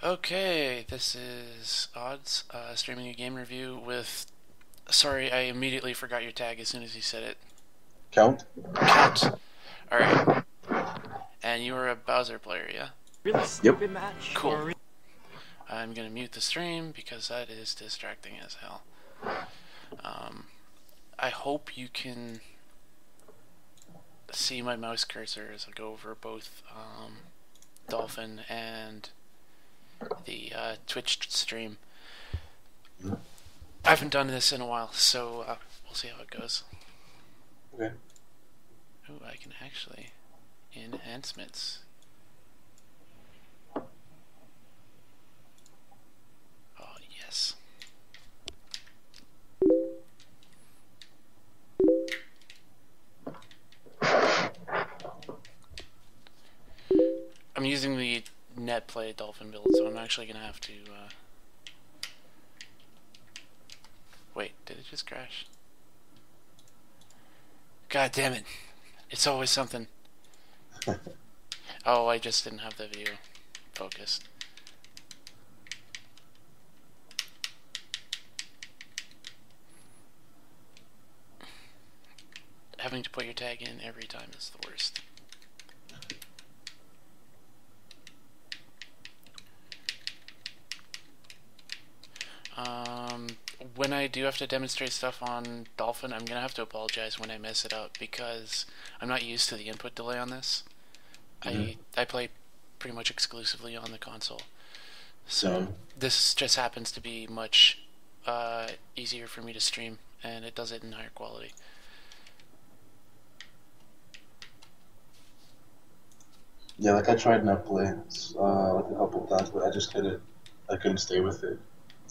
Okay, this is Odds, streaming a game review with. Sorry, I immediately forgot your tag as soon as you said it. Count? Count. Alright, and you are a Bowser player, yeah? Really Yep. stupid match? Cool. Or I'm gonna mute the stream because that is distracting as hell. I hope you can see my mouse cursor as I go over both Dolphin and the Twitch stream. I haven't done this in a while, so we'll see how it goes. Okay. Oh, I can actually enhancements. Oh yes. I'm using the NetPlay Dolphin build, so I'm actually gonna have to. Wait, did it just crash? God damn it! It's always something. Oh, I just didn't have the video focused. Having to put your tag in every time is the worst. When I do have to demonstrate stuff on Dolphin, I'm gonna have to apologize when I mess it up because I'm not used to the input delay on this. I play pretty much exclusively on the console, so this just happens to be much easier for me to stream, and it does it in higher quality. Yeah, like I tried Netflix like a couple of times, but I couldn't stay with it.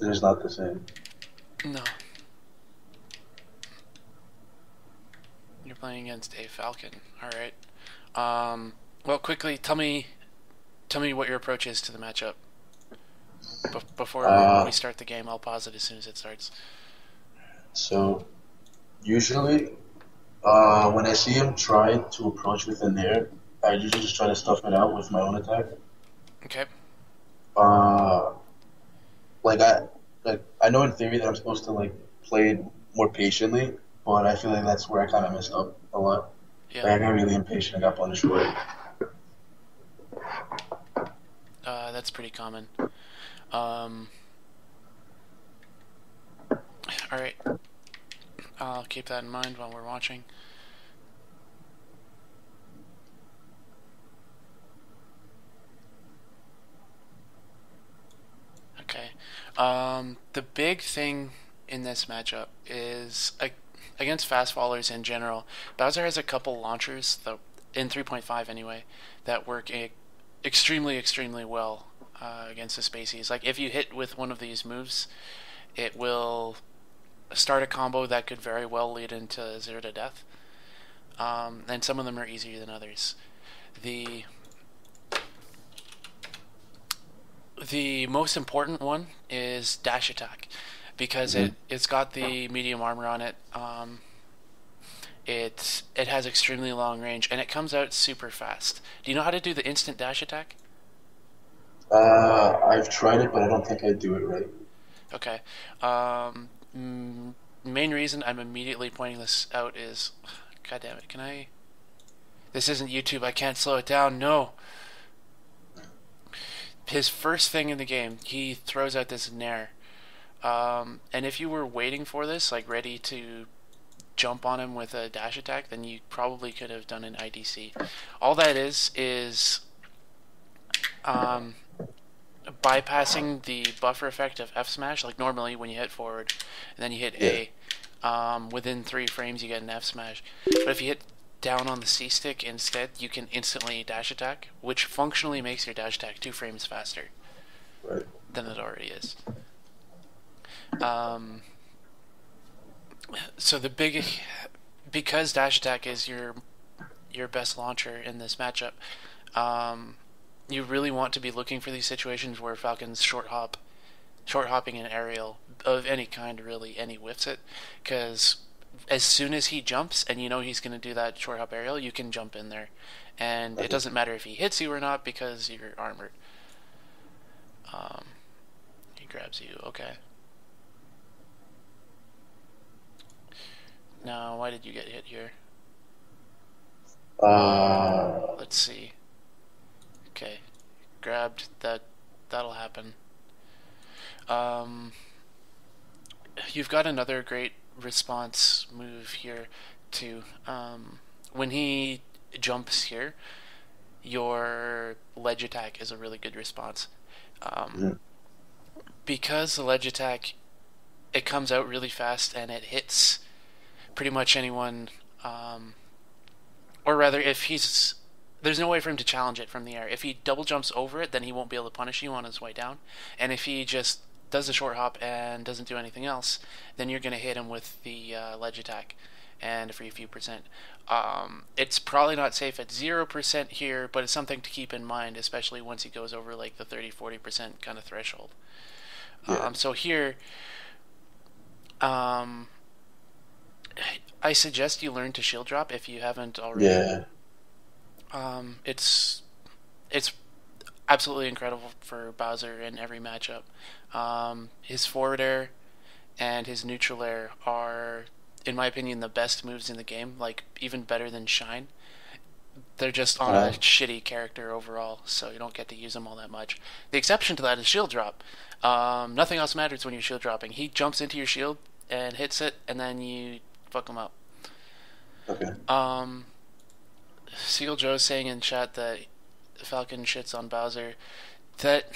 It is not the same. No, you're playing against a Falcon. All right. Well, quickly tell me what your approach is to the matchup. Before we start the game, I'll pause it as soon as it starts. So usually, when I see him try to approach with an air, I usually just try to stuff it out with my own attack. Okay. Uh, like I know in theory that I'm supposed to like play it more patiently, but I feel like that's where I kind of messed up a lot. Like Yeah. I got really impatient and got punished for it. That's pretty common. All right. I'll keep that in mind while we're watching. Okay. The big thing in this matchup is against fast followers in general. Bowser has a couple launchers, in 3.5 anyway, that work extremely well against the Spaceys. Like if you hit with one of these moves, it will start a combo that could very well lead into 0 to death. And some of them are easier than others. The The most important one is dash attack because it's got the medium armor on it. It has extremely long range and it comes out super fast. Do you know how to do the instant dash attack? I've tried it, but I don't think I do it right. Okay. Main reason I'm immediately pointing this out is, God damn it, can I? This isn't YouTube. I can't slow it down. No. His first thing in the game, he throws out this nair. And if you were waiting for this, like ready to jump on him with a dash attack, then you probably could have done an IDC. All that is bypassing the buffer effect of F smash. Like normally when you hit forward and then you hit A, within 3 frames you get an F smash. But if you hit down on the C stick instead, you can instantly dash attack, which functionally makes your dash attack 2 frames faster Right. than it already is. So because dash attack is your best launcher in this matchup, you really want to be looking for these situations where Falcon's short hopping an aerial of any kind, really, and he whiffs it, because as soon as he jumps and you know he's going to do that short hop aerial, you can jump in there, and it doesn't matter if he hits you or not because you're armored. grabs you. Okay. Now, why did you get hit here? Uh, Let's see. Okay. Grabbed. That'll happen. Um, you've got another great response move here, too. When he jumps here, your ledge attack is a really good response. Um, mm, because the ledge attack, it comes out really fast and it hits pretty much anyone. Or rather, if he's there's no way for him to challenge it from the air. If he double jumps over it, then he won't be able to punish you on his way down. And if he just does the short hop and doesn't do anything else, then you're going to hit him with the ledge attack and a free few percent. It's probably not safe at 0% here, but it's something to keep in mind, especially once he goes over like the 30-40% kind of threshold. yeah, So here, um, I suggest you learn to shield drop if you haven't already. yeah. It's absolutely incredible for Bowser in every matchup. His forward air and his neutral air are, in my opinion, the best moves in the game. Like even better than Shine. They're just on a Uh, shitty character overall, so you don't get to use them all that much. The exception to that is shield drop. Nothing else matters when you're shield dropping. He jumps into your shield and hits it, and then you fuck him up. okay. Um, Seal Joe's saying in chat that Falcon shits on Bowser. That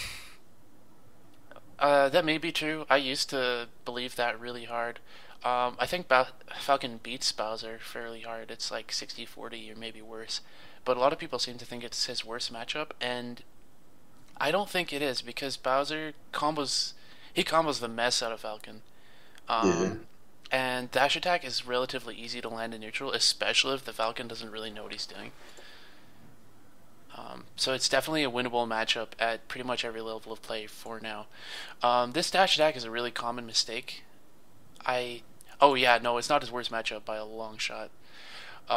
that may be true. I used to believe that really hard. I think Falcon beats Bowser fairly hard. It's like 60-40 or maybe worse. But a lot of people seem to think it's his worst matchup, and I don't think it is because Bowser combos the mess out of Falcon. Yeah, Um, and dash attack is relatively easy to land in neutral, especially if the Falcon doesn't really know what he's doing. So it's definitely a winnable matchup at pretty much every level of play for now. This dash attack is a really common mistake. Oh yeah, no, it's not his worst matchup by a long shot.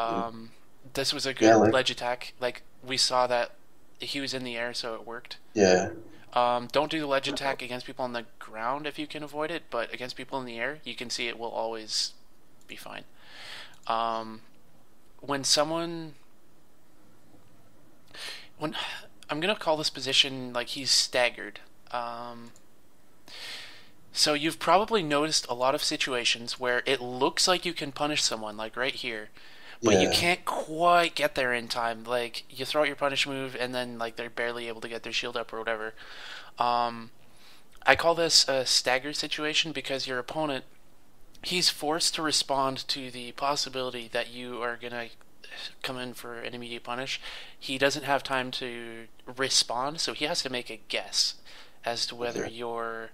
yeah, Um, this was a yeah. good Like, ledge attack. Like we saw that he was in the air, so it worked. yeah, Don't do the ledge attack against people on the ground if you can avoid it, but against people in the air, you can see it will always be fine. Um, when someone when I'm gonna call this position like he's staggered. Um, so you've probably noticed a lot of situations where it looks like you can punish someone, like right here, but you yeah, can't quite get there in time. Like you throw out your punish move, and then like they're barely able to get their shield up or whatever. Um, I call this a stagger situation because your opponent he's forced to respond to the possibility that you are gonna come in for an immediate punish. He doesn't have time to respond, so he has to make a guess as to whether okay, you're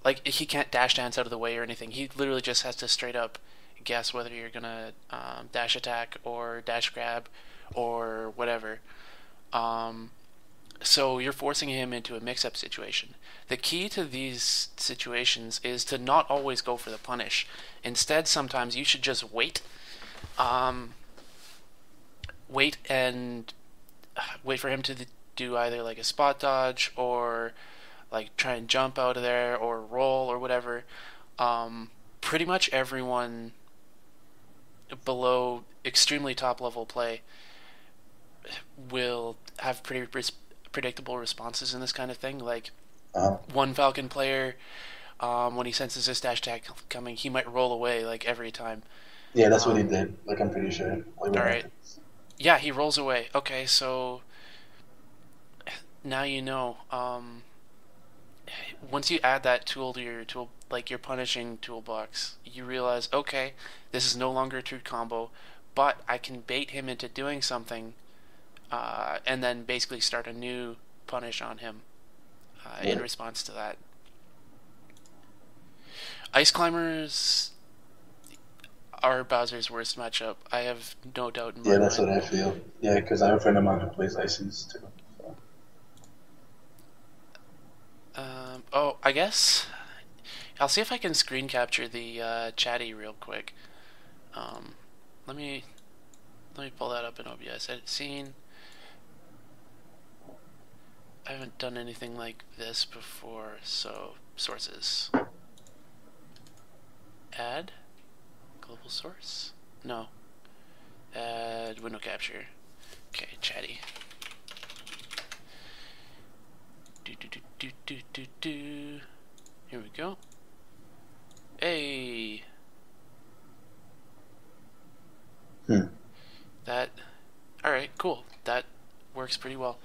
like he can't dash dance out of the way or anything. He literally just has to straight up guess whether you're gonna dash attack or dash grab or whatever. Um, so you're forcing him into a mix-up situation. The key to these situations is to not always go for the punish. Instead, sometimes you should just wait. Um, wait and wait for him to do either like a spot dodge or like try and jump out of there or roll or whatever. Pretty much everyone below extremely top level play will have pretty predictable responses in this kind of thing. Like uh, one Falcon player, when he senses his dash attack coming, he might roll away like every time. yeah. That's what he Um, did. Like, I'm pretty sure. Like, all what right, happens? yeah, he rolls away. Okay, so now you know. Once you add that tool to your tool, like your punishing toolbox, you realize, okay, this is no longer a true combo, but I can bait him into doing something, and then basically start a new punish on him in Yeah, response to that. Ice Climbers are Bowser's worst matchup. I have no doubt in yeah. my That's mind. what I feel. Yeah, because I have a friend of mine who plays Ices too. So, Oh, I guess I'll see if I can screen capture the chatty real quick. Um, let me pull that up in OBS. Edit scene. I haven't done anything like this before, so sources. Add global source? No. Add window capture. Okay, chatty. Do do do do do do do. Here we go. Hey. That. Alright, cool. That works pretty well.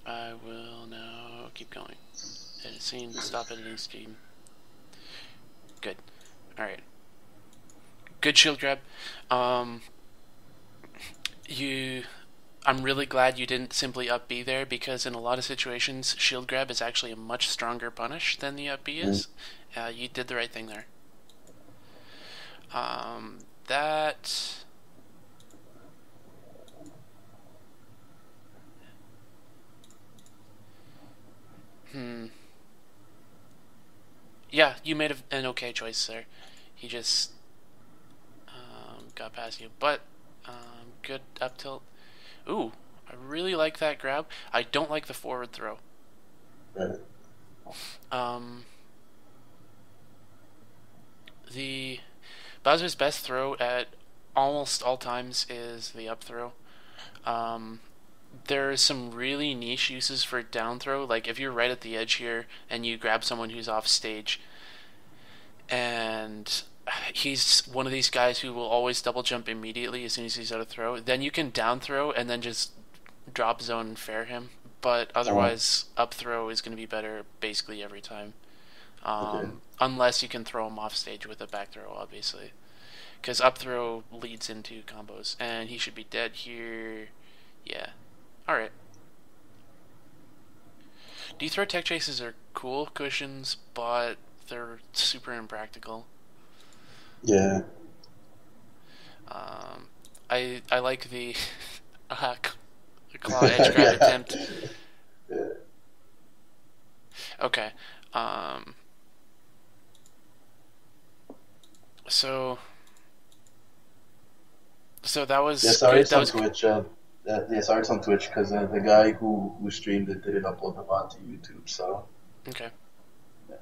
I will now keep going. Edit scene, stop editing stream. Good. Alright. Good shield grab. I'm really glad you didn't simply up B there, because in a lot of situations, shield grab is actually a much stronger punish than the up B is. You did the right thing there. That... Yeah, you made an okay choice there. He just got past you, but good up tilt. Ooh, I really like that grab. I don't like the forward throw. Right. The Bowser's best throw at almost all times is the up throw. There's some really niche uses for down throw, like if you're right at the edge here and you grab someone who's off stage, and he's one of these guys who will always double jump immediately as soon as he's out of throw, then you can down throw and then just drop zone and fair him. But otherwise, up throw is going to be better basically every time. Unless you can throw him off stage with a back throw, obviously. Because up throw leads into combos. And he should be dead here. Yeah. Alright. D-throw tech chases are cool cushions, but they're super impractical. Yeah. I like the claw edge grab attempt. Yeah. Okay. So that was Yeah, sorry, good. it's That on was Twitch. Yeah, sorry, it's on Twitch because the guy who streamed it didn't upload it onto YouTube. So okay. Yeah.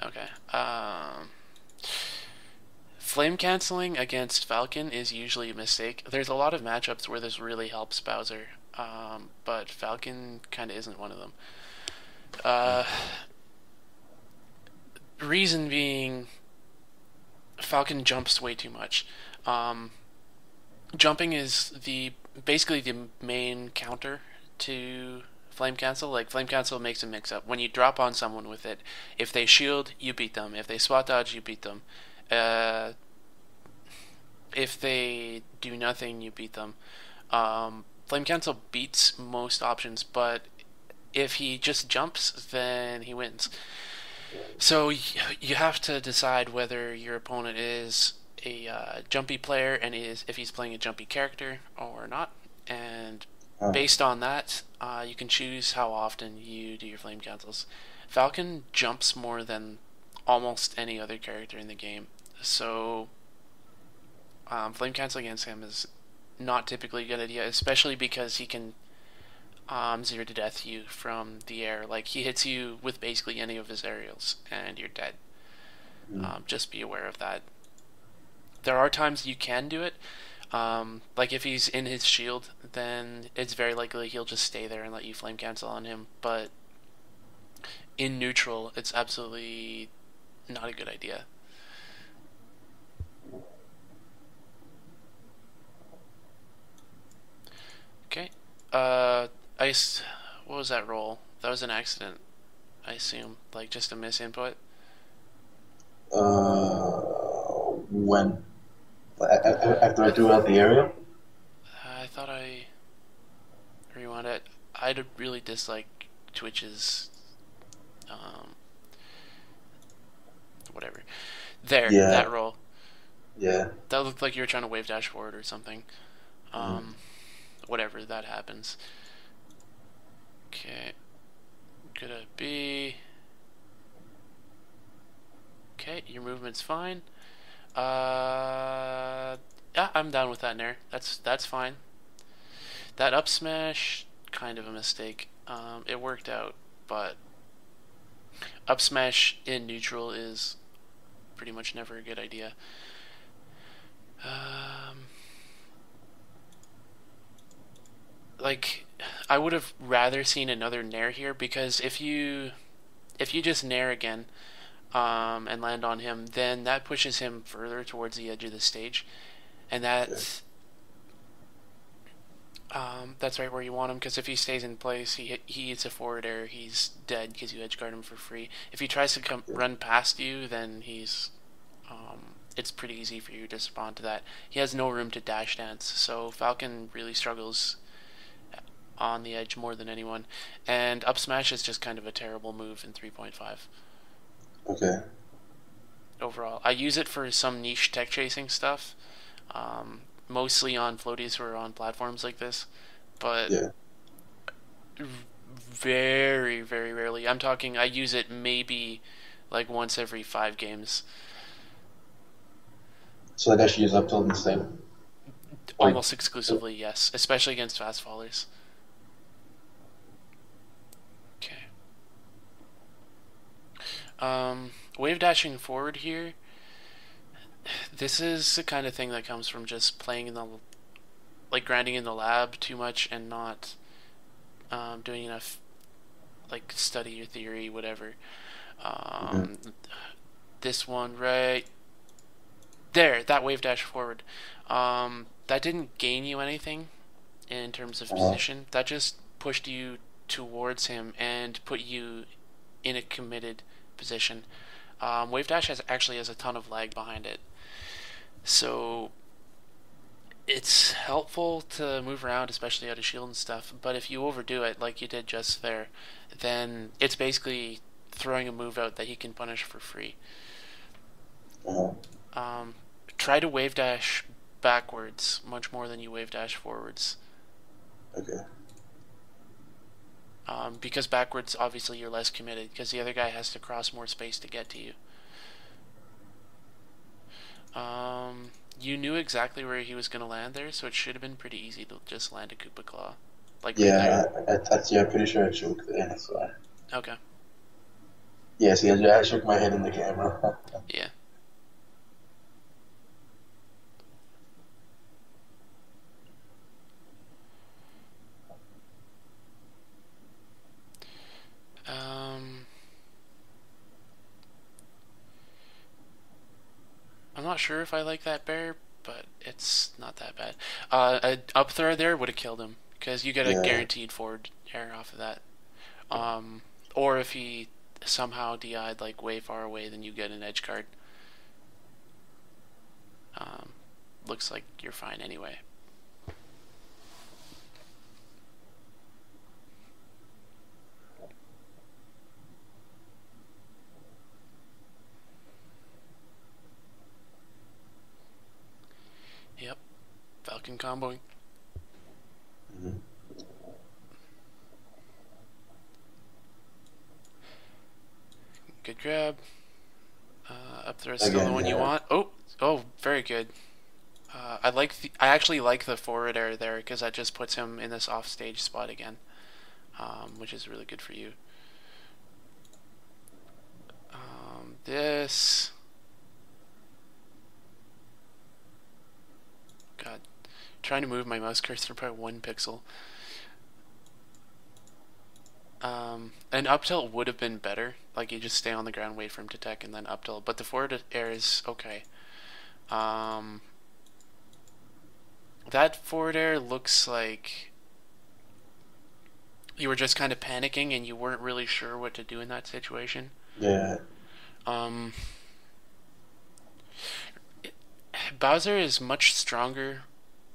Okay. Flame canceling against Falcon is usually a mistake. There's a lot of matchups where this really helps Bowser, but Falcon kind of isn't one of them. Reason being, Falcon jumps way too much. Jumping is basically the main counter to Flame Cancel. Like, Flame Cancel makes a mix-up. When you drop on someone with it, if they shield, you beat them. If they spot dodge, you beat them. If they do nothing, you beat them. Flame Cancel beats most options, but if he just jumps, then he wins. So you have to decide whether your opponent is a jumpy player and if he's playing a jumpy character or not. And based on that, you can choose how often you do your flame cancels. Falcon jumps more than almost any other character in the game, so flame cancel against him is not typically a good idea, especially because he can 0 to death you from the air. Like, he hits you with basically any of his aerials and you're dead. Just be aware of that. There are times you can do it. Like, if he's in his shield, then it's very likely he'll just stay there and let you flame cancel on him. But in neutral, it's absolutely not a good idea. Okay. Ice. What was that roll? That was an accident, I assume. Like, just a misinput. When? After I threw out the area? I thought I rewound it. I really dislike Twitch's whatever. There, Yeah. that roll. Yeah. That looked like you were trying to wave dash forward or something. Whatever, that happens. Okay. Gonna be... Okay, your movement's fine. Yeah, I'm down with that, Nair. That's fine. That up smash, kind of a mistake. It worked out, but up smash in neutral is pretty much never a good idea. Um, like, I would have rather seen another nair here, because if you just nair again, and land on him, then that pushes him further towards the edge of the stage, and Yeah. that's right where you want him. Because if he stays in place, he hits a forward air, he's dead because you edge guard him for free. If he tries to come Yeah. run past you, then it's pretty easy for you to respond to that. He has no room to dash dance, so Falcon really struggles on the edge more than anyone. And up smash is just kind of a terrible move in 3.5 Okay. overall. I use it for some niche tech chasing stuff, mostly on floaties or on platforms like this, but Yeah. very, very rarely. I'm talking, I use it maybe like once every 5 games. So like I should use up tilt instead. Like, Almost exclusively, yes, especially against fast fallers. Okay. Wave dashing forward here. This is the kind of thing that comes from just playing in the like grinding in the lab too much and not doing enough like study your theory, whatever. mhm. Um, this one right there, that wave dash forward. That didn't gain you anything in terms of Uh-huh. position. That just pushed you towards him and put you in a committed position. Wave dash actually has a ton of lag behind it, so it's helpful to move around, especially out of shield and stuff. But if you overdo it, like you did just there, then it's basically throwing a move out that he can punish for free. Uh-huh. Um, Try to wave dash backwards much more than you wave dash forwards. Okay. Because backwards, obviously, you're less committed because the other guy has to cross more space to get to you. You knew exactly where he was going to land there, so it should have been pretty easy to just land a Koopa Claw. Like right there. Yeah, yeah, I'm pretty sure I choked there. That's why. Okay. Yeah, see, I shook my head in the camera. Yeah. Um, I'm not sure if I like that bear, but it's not that bad. An up throw there would have killed him because you get a Yeah. guaranteed forward air off of that. Or if he somehow DI'd like way far away, then you get an edge card. Um, Looks like you're fine anyway. Yep, Falcon comboing. Mhm. Good grab. Up there is still the Again, one you yeah. want. Oh, very good. I actually like the forward air there because that just puts him in this off stage spot again, which is really good for you. This, God, trying to move my mouse cursor by 1 pixel. An up tilt would have been better. Like you just stay on the ground, wait for him to tech, and then up tilt. But the forward air is okay. Um, that forward air looks like you were just kind of panicking and you weren't really sure what to do in that situation. Yeah. Um, Bowser is much stronger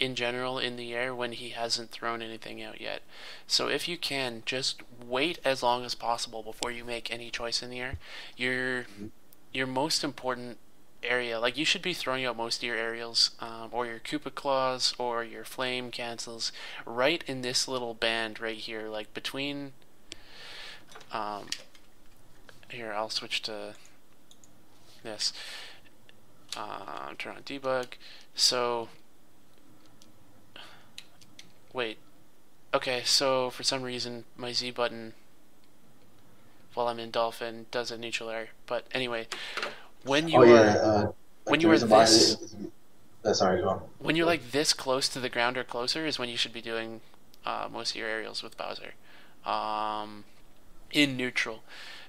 in general in the air when he hasn't thrown anything out yet. So if you can, just wait as long as possible before you make any choice in the air. Your Mhm. your most important area, like you should be throwing out most of your aerials, or your Koopa Claws or your Flame cancels right in this little band right here, like between. Um, Here, I'll switch to this. Turn on debug. So, wait. Okay, so for some reason my Z button while I'm in Dolphin does a neutral air. But anyway, when Oh you yeah, are like when the you are reason behind it this is, sorry, go on. when you're like this close to the ground or closer is when you should be doing most of your aerials with Bowser. Um, in neutral,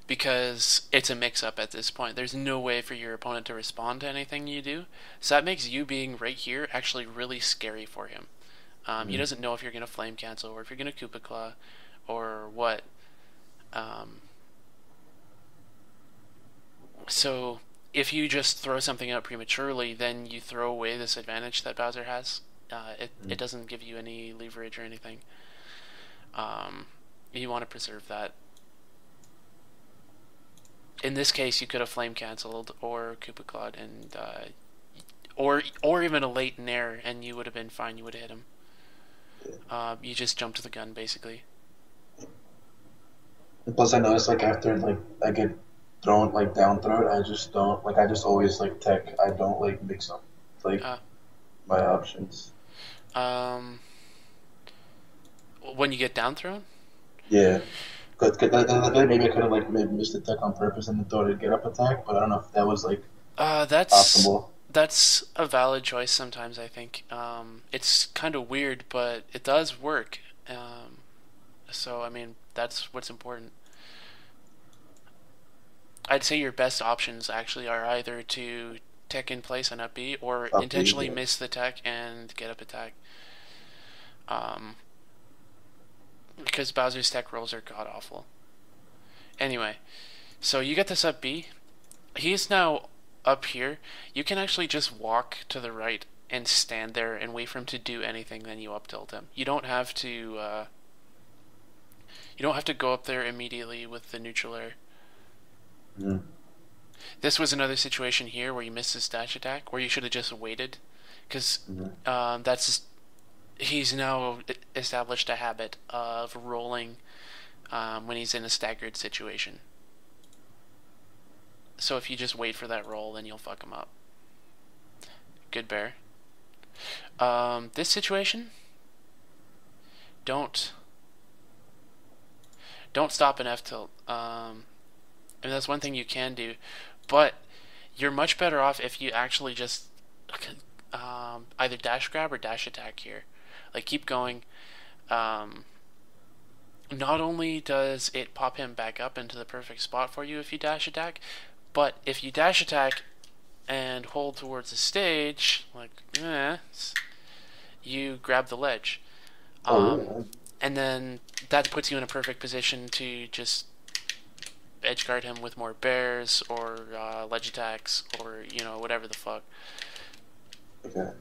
because it's a mix up at this point. There's no way for your opponent to respond to anything you do. So that makes you being right here actually really scary for him. He Mm. doesn't know if you're going to flame cancel or if you're going to Koopa Claw or what. Um, so if you just throw something out prematurely, then you throw away this advantage that Bowser has. It Mm. doesn't give you any leverage or anything. Um, you want to preserve that. In this case, you could have flame canceled or Koopa Clawed and or even a late nair, and you would have been fine. You would have hit him. You just jumped the gun basically. And plus, I noticed like after like I get thrown like down throw it, I just don't like I just always like tech. I don't like mix up like Uh, my options. um, when you get down thrown, Yeah. I feel like maybe I could have like maybe missed the tech on purpose and then thought it'd get up attack, but I don't know if that was like uh, that's optimal. that's a valid choice. Sometimes I think it's kind of weird, but it does work. So I mean, that's what's important. I'd say your best options actually are either to tech in place and up B, or Up B, intentionally yeah. miss the tech and get up attack. Um, because Bowser's tech rolls are god awful. Anyway, so you get this up B. He's now up here. You can actually just walk to the right and stand there and wait for him to do anything. Then you up tilt him. You don't have to. You don't have to go up there immediately with the neutral air. Mm. This was another situation here where you missed his dash attack, where you should have just waited, because Mm. that's he's now established a habit of rolling when he's in a staggered situation. So if you just wait for that roll, then you'll fuck him up. Good bear. This situation, don't don't stop an F tilt. And that's one thing you can do, but you're much better off if you actually just either dash grab or dash attack here. Like keep going. Um, Not only does it pop him back up into the perfect spot for you if you dash attack, but if you dash attack and hold towards the stage, like you grab the ledge. Oh Um, really? and then that puts you in a perfect position to just edge guard him with more bears or ledge attacks or whatever the fuck. Okay.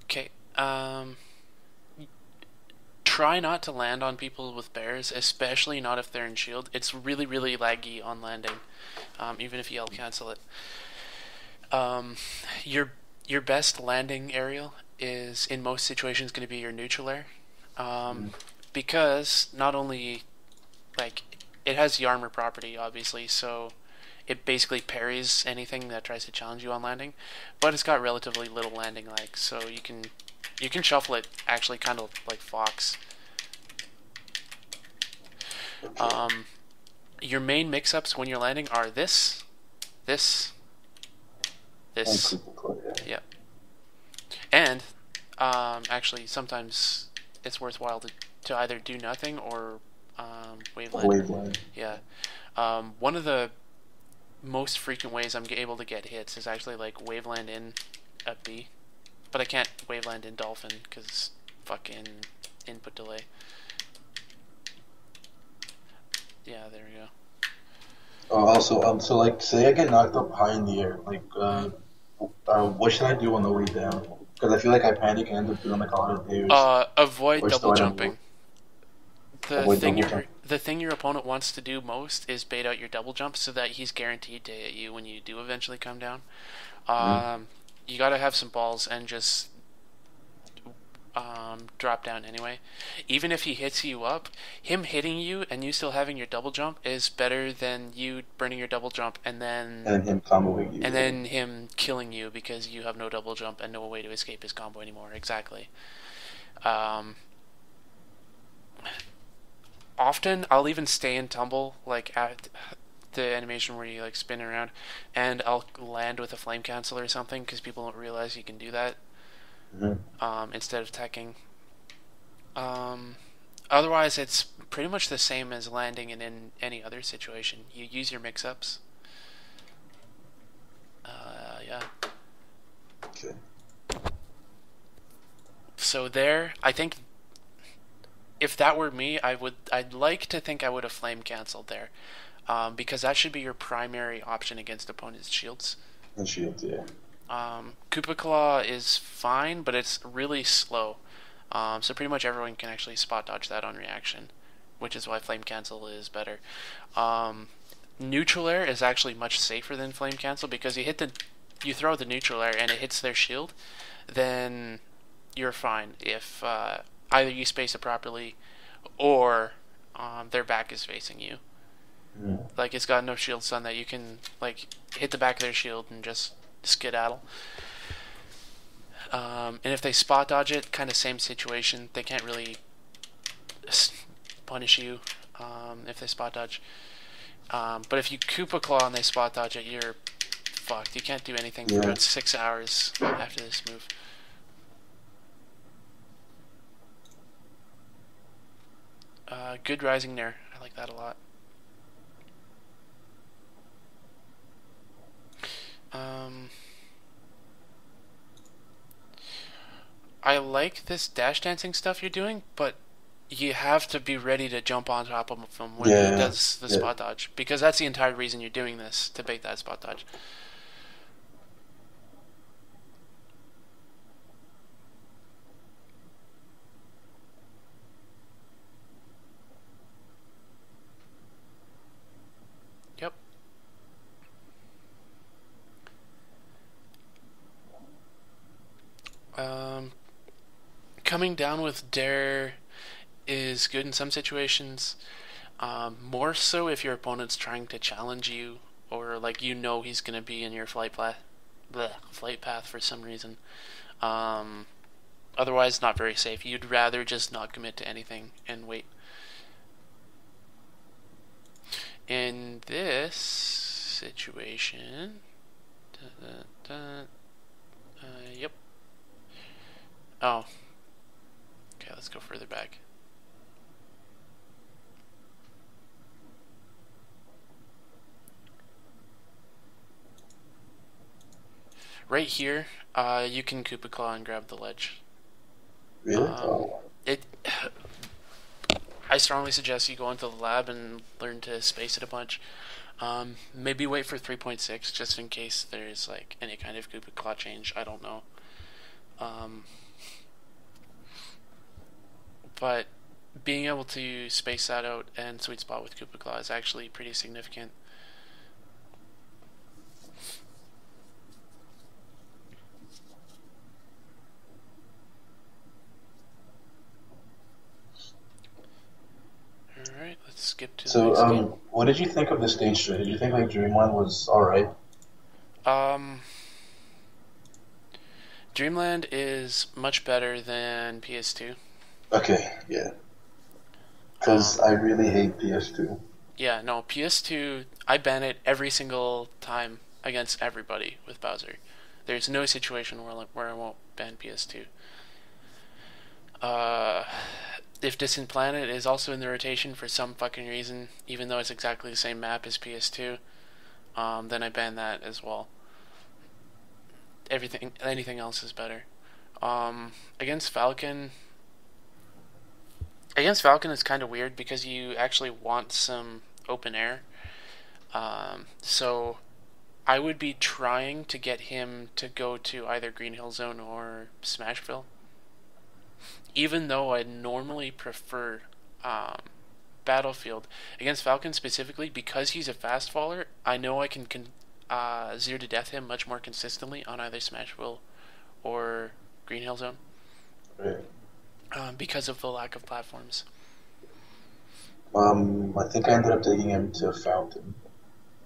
Okay. Try not to land on people with bears, especially not if they're in shield. It's really, really laggy on landing, even if you L cancel it. Um, your your best landing aerial is in most situations going to be your neutral air, um, Mm. because not only like it has the armor property, obviously, so it basically parries anything that tries to challenge you on landing, but it's got relatively little landing lag, so you can shuffle it actually kind of like Fox. Okay. Um, your main mix-ups when you're landing are this, And this, Cooper Claw, yeah. yeah, and actually sometimes it's worthwhile to either do nothing or waveland. Waveland. Yeah, one of the most frequent ways I'm able to get hits is actually like waveland in at B, but I can't waveland in Dolphin because fucking input delay. Yeah, there we go. Also, so like, say I get knocked up high in the air, like, Mm-hmm. what should I do on the way down? Because I feel like I panic and end up doing like a lot of dares, Avoid or double still end up jumping. The avoid thing double your jump. the thing your opponent wants to do most is bait out your double jump so that he's guaranteed to hit you when you do eventually come down. Mm. You gotta have some balls and just drop down anyway. Even if he hits you up, him hitting you and you still having your double jump is better than you burning your double jump and And him comboing you. then him killing you because you have no double jump and no way to escape his combo anymore. Exactly. Often I'll even stay in tumble, like at the animation where you like spin around, and I'll land with a flame cancel or something because people don't realize you can do that. Instead of teching. Otherwise, it's pretty much the same as landing in any other situation. You use your mix-ups. Yeah. Okay. So there, I think if that were me, I'd like to think I would have flame canceled there, because that should be your primary option against opponent's shields. And shields, yeah. Koopa Claw is fine, but it's really slow. So pretty much everyone can actually spot dodge that on reaction, which is why Flame Cancel is better. Neutral Air is actually much safer than Flame Cancel because you throw the Neutral Air and it hits their shield, then you're fine if either you space it properly or their back is facing you. Like it's got enough shield stun that you can like hit the back of their shield and just skedaddle. And if they spot dodge it, kind of same situation. They can't really punish you if they spot dodge. But if you Koopa Claw and they spot dodge it, you're fucked. You can't do anything for about 6 hours after this move. Good Rising Nair. I like that a lot. I like this dash dancing stuff you're doing, but you have to be ready to jump on top of him when he does the spot dodge, because that's the entire reason you're doing this, to bait that spot dodge. Yep. Coming down with Dare is good in some situations. More so if your opponent's trying to challenge you, or like you know he's gonna be in your flight path for some reason. Otherwise, not very safe. You'd rather just not commit to anything and wait. In this situation, yep. Oh. Okay, let's go further back. Right here, you can Koopa Claw and grab the ledge. Really? I strongly suggest you go into the lab and learn to space it a bunch. Maybe wait for 3.6 just in case there's like any kind of Koopa Claw change. I don't know. But being able to space that out and sweet spot with Koopa Claw is actually pretty significant. Alright, let's skip to the next game. What did you think of the stage show? Did you think like Dreamland was alright? Dreamland is much better than PS2. Okay, yeah. Because I really hate PS2. Yeah, no, PS2, I ban it every single time against everybody with Bowser. There's no situation where I won't ban PS2. If Distant Planet is also in the rotation for some fucking reason, even though it's exactly the same map as PS2, then I ban that as well. Anything else is better. Against Falcon, it's kind of weird because you actually want some open air. So I would be trying to get him to go to either Green Hill Zone or Smashville. Even though I normally prefer Battlefield. Against Falcon specifically, because he's a fast faller, I know I can zero to death him much more consistently on either Smashville or Green Hill Zone. Right. because of the lack of platforms. I think I ended up taking him to Fountain.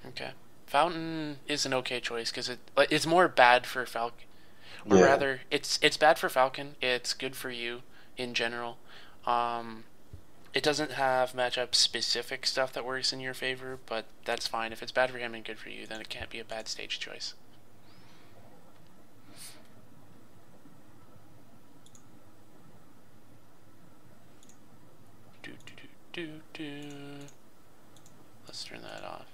Okay. Fountain is an okay choice because it's more bad for Falcon, or Yeah. rather, it's bad for Falcon. It's good for you in general. Um, it doesn't have matchup specific stuff that works in your favor, but that's fine. If it's bad for him and good for you, then it can't be a bad stage choice. Do do do do do. Let's turn that off.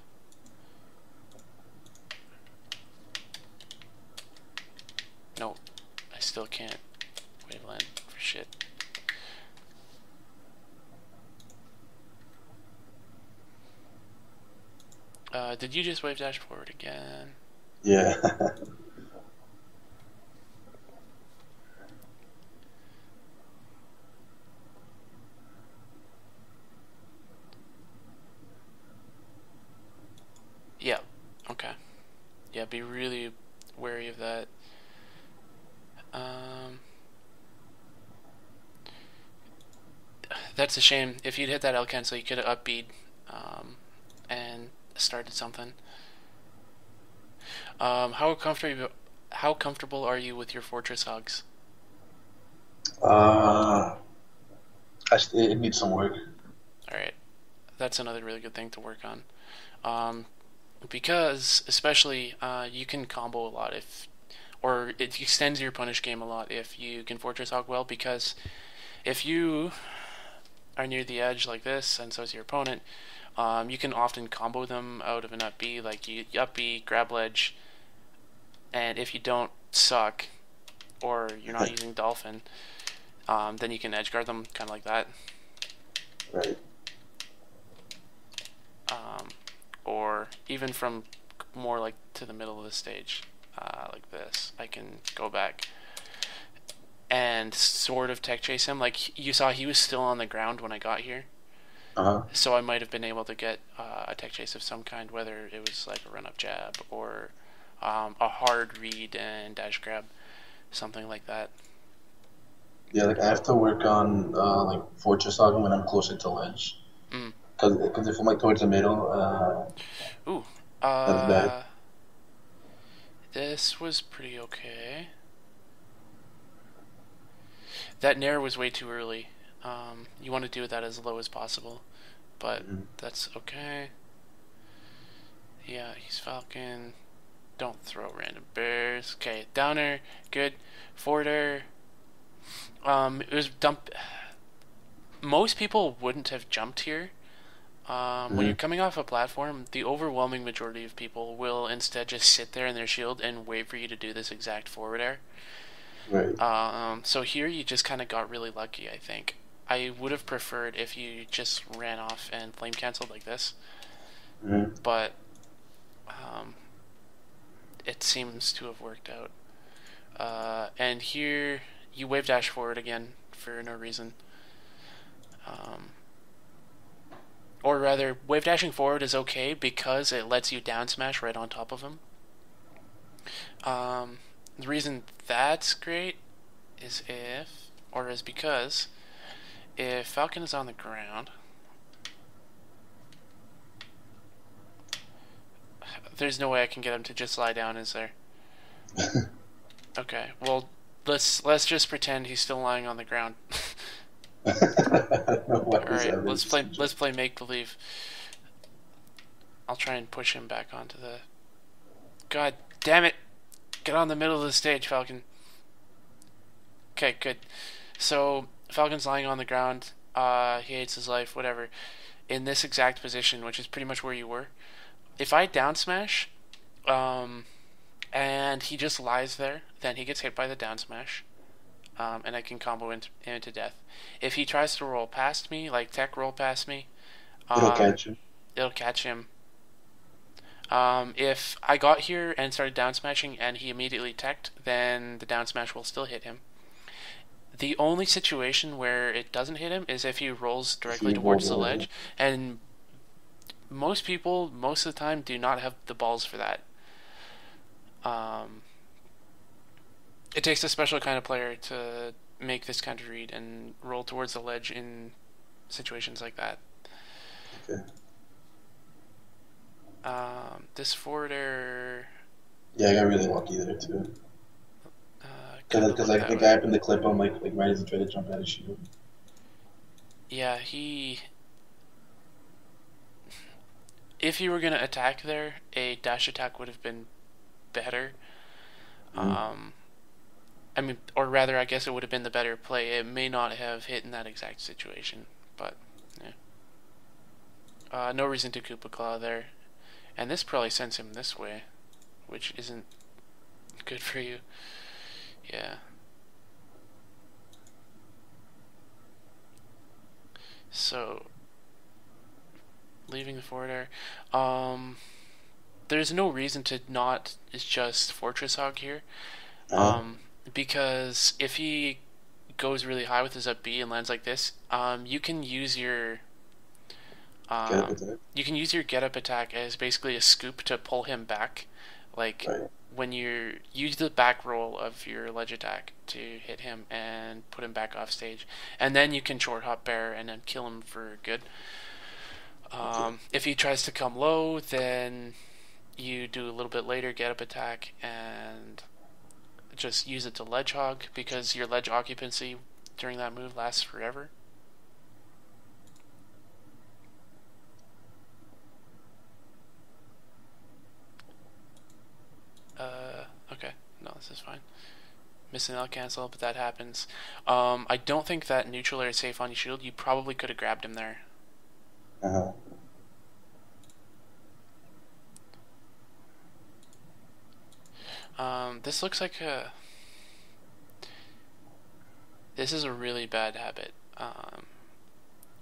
No, I still can't waveland for shit. Did you just wave dash forward again? Yeah. Yeah. Okay. Yeah, be really wary of that. Um, that's a shame. If you'd hit that L cancel, you could have up beat and started something. How comfortable are you with your fortress hogs? uh, it needs some work. All right, that's another really good thing to work on. Um, because especially you can combo a lot if, or it extends your punish game a lot if you can fortress hog well. Because if you are near the edge like this, and so is your opponent, you can often combo them out of an up B. Like you up B, grab ledge, and if you don't suck or you're not using dolphin, then you can edge guard them kind of like that. Right. Or even from more like to the middle of the stage, like this, I can go back and sort of tech chase him. Like you saw, he was still on the ground when I got here, Uh-huh. so I might have been able to get a tech chase of some kind, whether it was like a run up jab or a hard read and dash grab, something like that. Yeah, like I have to work on like Fortress Saga when I'm closer to ledge. Mm. Because if I'm like towards the middle, Ooh, that's bad. this was pretty okay. That nair was way too early. You want to do that as low as possible, but Mhm. that's okay. Yeah, he's Falcon. Don't throw random bears. Okay, downer, good. Forwarder. It was dump. Most people wouldn't have jumped here. When you're Mhm. coming off a platform, the overwhelming majority of people will instead just sit there in their shield and wait for you to do this exact forward air. Right. So here you just kind of got really lucky, I think. I would have preferred if you just ran off and flame canceled like this, Mhm. but um, it seems to have worked out. And here you wave dash forward again for no reason. Um, or rather, wave dashing forward is okay because it lets you down smash right on top of him. The reason that's great is because if Falcon is on the ground, there's no way I can get him to just lie down, is there? Okay, well, let's just pretend he's still lying on the ground. What All does right, that mean? let's play make believe. I'll try and push him back onto the. God damn it! Get on the middle of the stage, Falcon. Okay, good. So Falcon's lying on the ground. He hates his life. Whatever. In this exact position, which is pretty much where you were. If I down smash, and he just lies there, then he gets hit by the down smash, and I can combo into death. If he tries to roll past me, like tech roll past me, It'll um, catch you. it'll catch him. If I got here and started down smashing and he immediately teched, then the down smash will still hit him. The only situation where it doesn't hit him is if he rolls If directly you roll towards the over ledge, and most people, most of the time, do not have the balls for that. Um, it takes a special kind of player to make this counter read and roll towards the ledge in situations like that. Okay. This forward air. Yeah, I got really lucky there too. Kinda Because looked like the that guy way. up in the clip, I'm like right as he tried to jump out of shield. Yeah, he. If you were gonna attack there, a dash attack would have been better. Mm-hmm. Um, I mean, or rather, I guess it would have been the better play. It may not have hit in that exact situation, but yeah. No reason to Koopa Claw there, and this probably sends him this way, which isn't good for you. Yeah. So leaving the forward air. There's no reason to not just Fortress Hog here. Uh-huh. Because if he goes really high with his up B and lands like this, you can use your Get up um, attack. get up attack as basically a scoop to pull him back, like Right. when you use the back roll of your ledge attack to hit him and put him back off stage, and then you can short hop bear and then kill him for good. Okay. If he tries to come low, then you do a little bit later get up attack and just use it to ledge hog because your ledge occupancy during that move lasts forever. Okay, no, this is fine. Missing out cancel, but that happens. I don't think that neutral air is safe on your shield. You probably could have grabbed him there. Uh-huh. This looks like a. This is a really bad habit.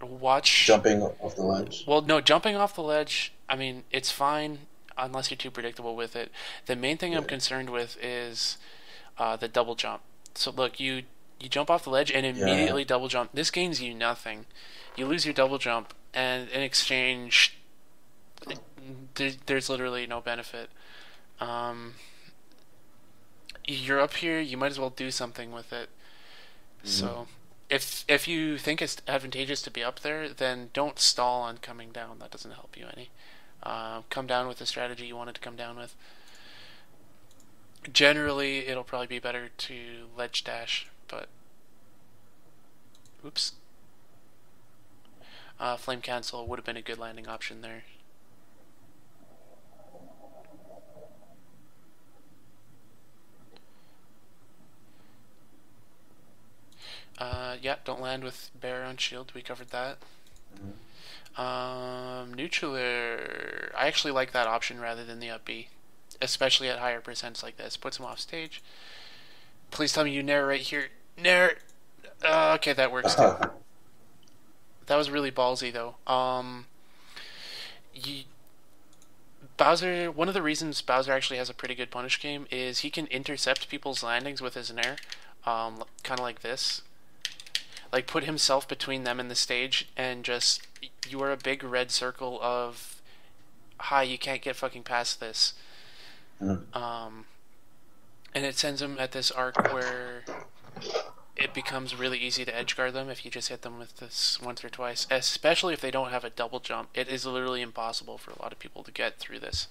Watch. Jumping off the ledge. Well, no, jumping off the ledge, I mean, it's fine unless you're too predictable with it. The main thing I'm Yeah. concerned with is the double jump. So look, you jump off the ledge and Yeah. immediately double jump. This gains you nothing. You lose your double jump, and in exchange, there's literally no benefit. Um, you're up here, you might as well do something with it. Mm-hmm. So, if you think it's advantageous to be up there, then don't stall on coming down. That doesn't help you any. Come down with the strategy you wanted to come down with. Generally, it'll probably be better to ledge dash, but oops. Flame cancel would have been a good landing option there. Yeah, don't land with bear on shield. We covered that. Neutral air. I actually like that option rather than the up B, especially at higher percents like this. Puts him off stage. Please tell me you nair right here. Nair. Okay, that works too. Uh-huh. That was really ballsy though. You, Bowser. One of the reasons Bowser actually has a pretty good punish game is he can intercept people's landings with his nair, kind of like this. Like put himself between them and the stage, and just you are a big red circle of, hi, you can't get fucking past this. Mhm. And it sends him at this arc where it becomes really easy to edgeguard them if you just hit them with this once or twice, especially if they don't have a double jump. It is literally impossible for a lot of people to get through this.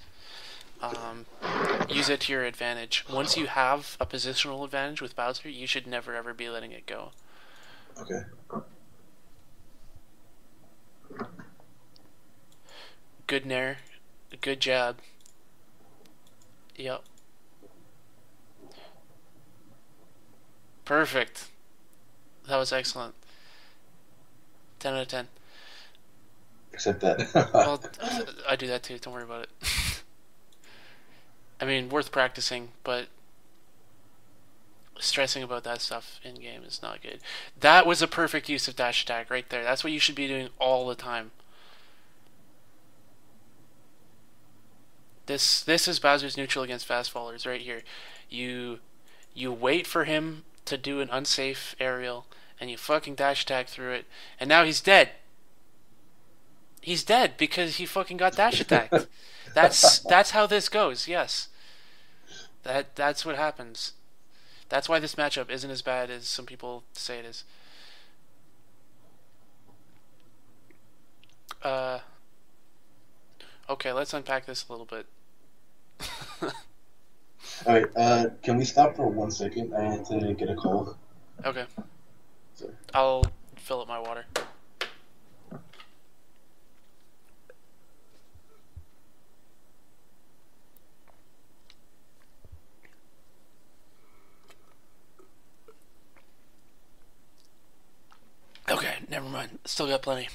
Use it to your advantage. Once you have a positional advantage with Bowser, you should never ever be letting it go. Okay. Good nair. Good jab. Yep. Perfect. That was excellent. 10 out of 10. Except that. Well, I do that too. Don't worry about it. I mean, worth practicing, but stressing about that stuff in game is not good. That was a perfect use of dash attack right there. That's what you should be doing all the time. This is Bowser's neutral against fast fallers right here. You wait for him to do an unsafe aerial, and you fucking dash attack through it, and now he's dead. He's dead because he fucking got dash attacked. That's how this goes. Yes, that's what happens. That's why this matchup isn't as bad as some people say it is. Uh, okay, let's unpack this a little bit. All right. Can we stop for 1 second? I had to get a call. Okay, So, I'll fill up my water. Okay, never mind. Still got plenty.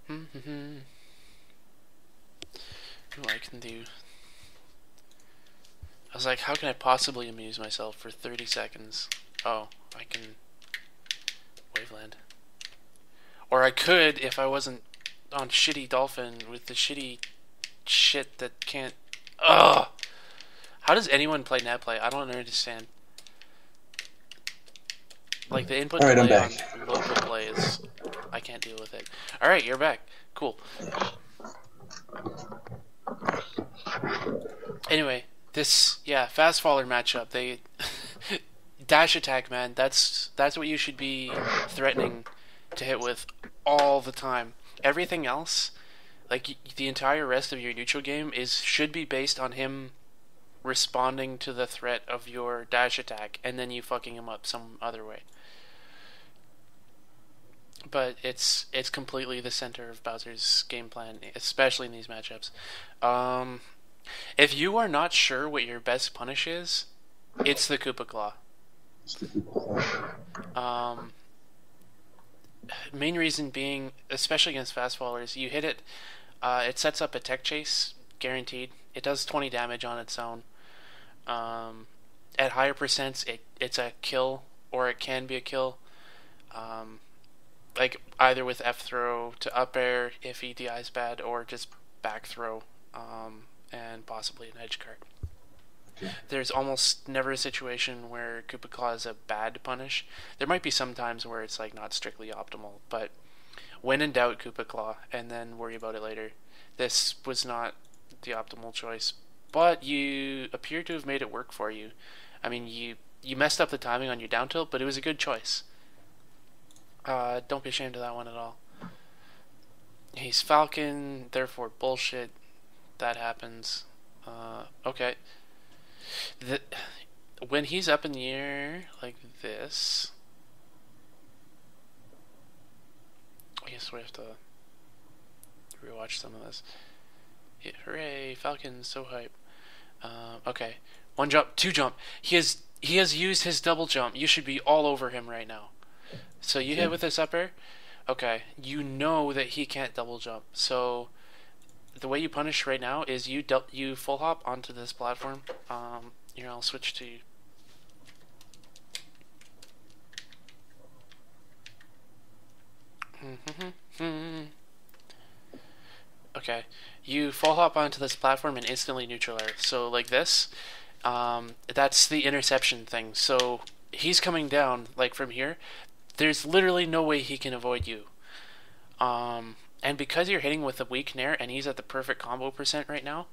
Ooh, I can do. I was like, how can I possibly amuse myself for 30 seconds? Oh, I can Waveland. Or I could if I wasn't on shitty Dolphin with the shitty shit that can't. Ugh! How does anyone play net play? I don't understand. Like, the input all right, I'm delay back. on local play is. I can't deal with it. Alright, you're back. Cool. Anyway, this, yeah, fast faller matchup. They. Dash attack, man. That's what you should be threatening to hit with all the time. Everything else, like the entire rest of your neutral game, should be based on him responding to the threat of your dash attack, and then you fucking him up some other way. But it's completely the center of Bowser's game plan, especially in these matchups. If you are not sure what your best punish is, it's the Koopa Claw. Main reason being, especially against fast fallers, you hit it, it sets up a tech chase, guaranteed. It does 20 damage on its own. At higher percents, it's a kill, or it can be a kill. Like either with F throw to up air if EDI is bad, or just back throw, and possibly an edge guard. Okay. There's almost never a situation where Koopa Claw is a bad punish. There might be some times where it's like not strictly optimal, but when in doubt, Koopa Claw, and then worry about it later. This was not the optimal choice, but you appear to have made it work for you. I mean, you messed up the timing on your down tilt, but it was a good choice. Don't be ashamed of that one at all. He's Falcon, therefore bullshit. That happens. Okay. When he's up in the air like this, I guess we have to rewatch some of this. Yeah, hooray! Falcon's so hype. Okay, one jump, two jump. He has used his double jump. You should be all over him right now. So you hit with this up air. Okay, you know that he can't double jump. So the way you punish right now is you full hop onto this platform. Here, I'll switch to. Okay, you full hop onto this platform and instantly neutral air. So like this, that's the interception thing. So he's coming down like from here. There's literally no way he can avoid you. And because you're hitting with a weak nair and he's at the perfect combo percent right now,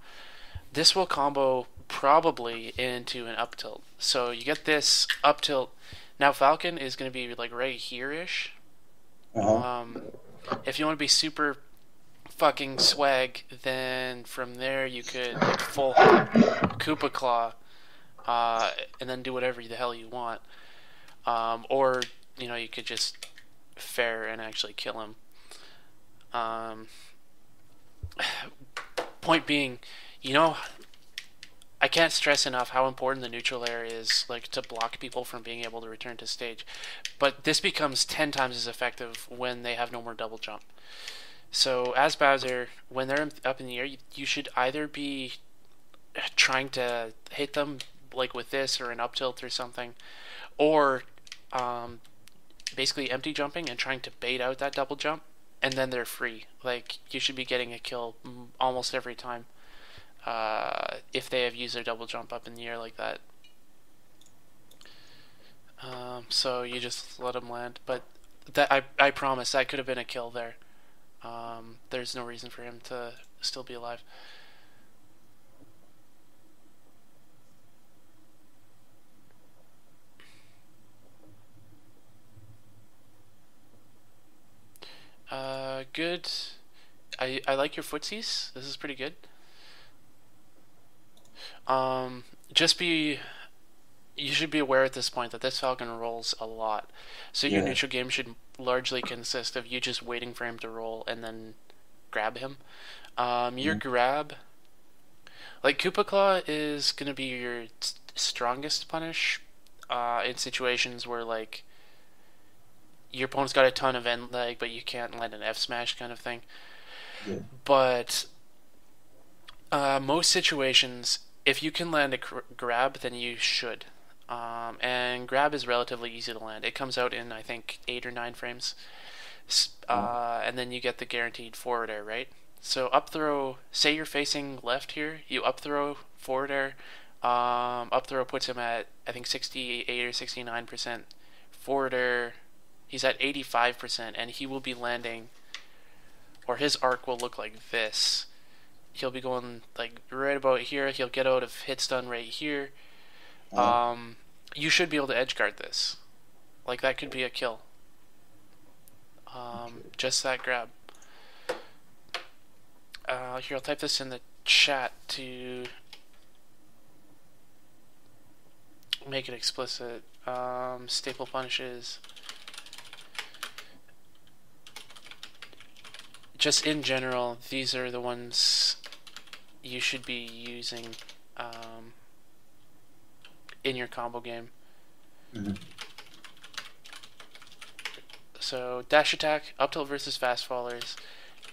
this will combo probably into an up tilt. So you get this up tilt. Now Falcon is going to be like right here-ish. If you want to be super fucking swag, then from there you could like full Koopa Claw, and then do whatever the hell you want. Or, you know, you could just fair and actually kill him. Point being, you know, I can't stress enough how important the neutral air is, like, to block people from being able to return to stage. But this becomes 10 times as effective when they have no more double jump. So as Bowser, when they're up in the air, you should either be trying to hit them like with this or an up tilt or something, or basically empty jumping and trying to bait out that double jump, and then they're free. Like, you should be getting a kill almost every time if they have used their double jump up in the air like that. So you just let them land, but that I promise that could have been a kill there. There's no reason for him to still be alive. good. I like your footsies. This is pretty good. Just be you should be aware at this point that this Falcon rolls a lot. So your Yeah. neutral game should largely consist of you just waiting for him to roll and then grab him. Your Mhm. grab, like Koopa Claw, is gonna be your strongest punish in situations where like your opponent's got a ton of end leg, but you can't land an F smash kind of thing. Yeah. But most situations, if you can land a grab, then you should. And grab is relatively easy to land. It comes out in I think 8 or 9 frames, and then you get the guaranteed forward air, right? So up throw. Say you're facing left here, you up throw forward air. Up throw puts him at I think 68 or 69%. Forward air, he's at 85%, and he will be landing, or his arc will look like this. He'll be going like right about here. He'll get out of hit stun right here. Uh, You should be able to edge guard this. Like that could be a kill. okay. Just that grab. Here, I'll type this in the chat to make it explicit. Staple punishes. Just in general, these are the ones you should be using in your combo game. Mhm. So dash attack, up tilt versus fast fallers,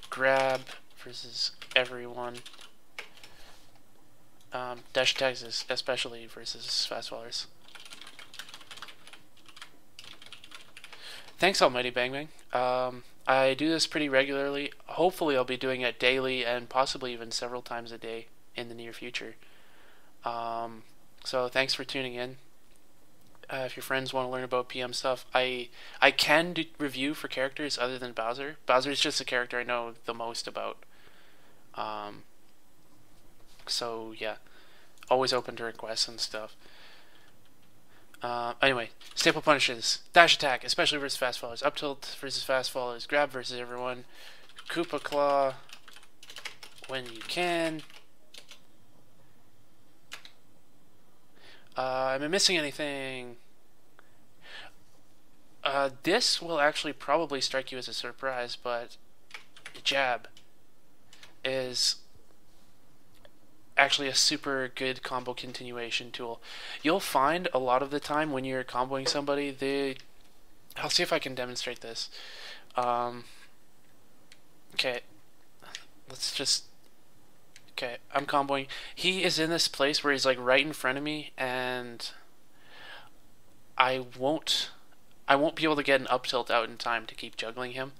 grab versus everyone. Dash attacks is especially versus fast fallers. Thanks, Almighty Bang Bang. I do this pretty regularly. Hopefully, I'll be doing it daily and possibly even several times a day in the near future. So thanks for tuning in. If your friends want to learn about PM stuff, I can do review for characters other than Bowser. Bowser is just the character I know the most about. So yeah, always open to requests and stuff. Anyway, staple punishes, dash attack, especially versus fast fallers, up tilt versus fast fallers, grab versus everyone, Koopa Claw when you can. Am I missing anything? This will actually probably strike you as a surprise, but jab is actually a super good combo continuation tool. You'll find a lot of the time when you're comboing somebody, I'll see if I can demonstrate this. Okay, let's just. Okay, I'm comboing. He is in this place where he's like right in front of me, and I won't be able to get an up tilt out in time to keep juggling him.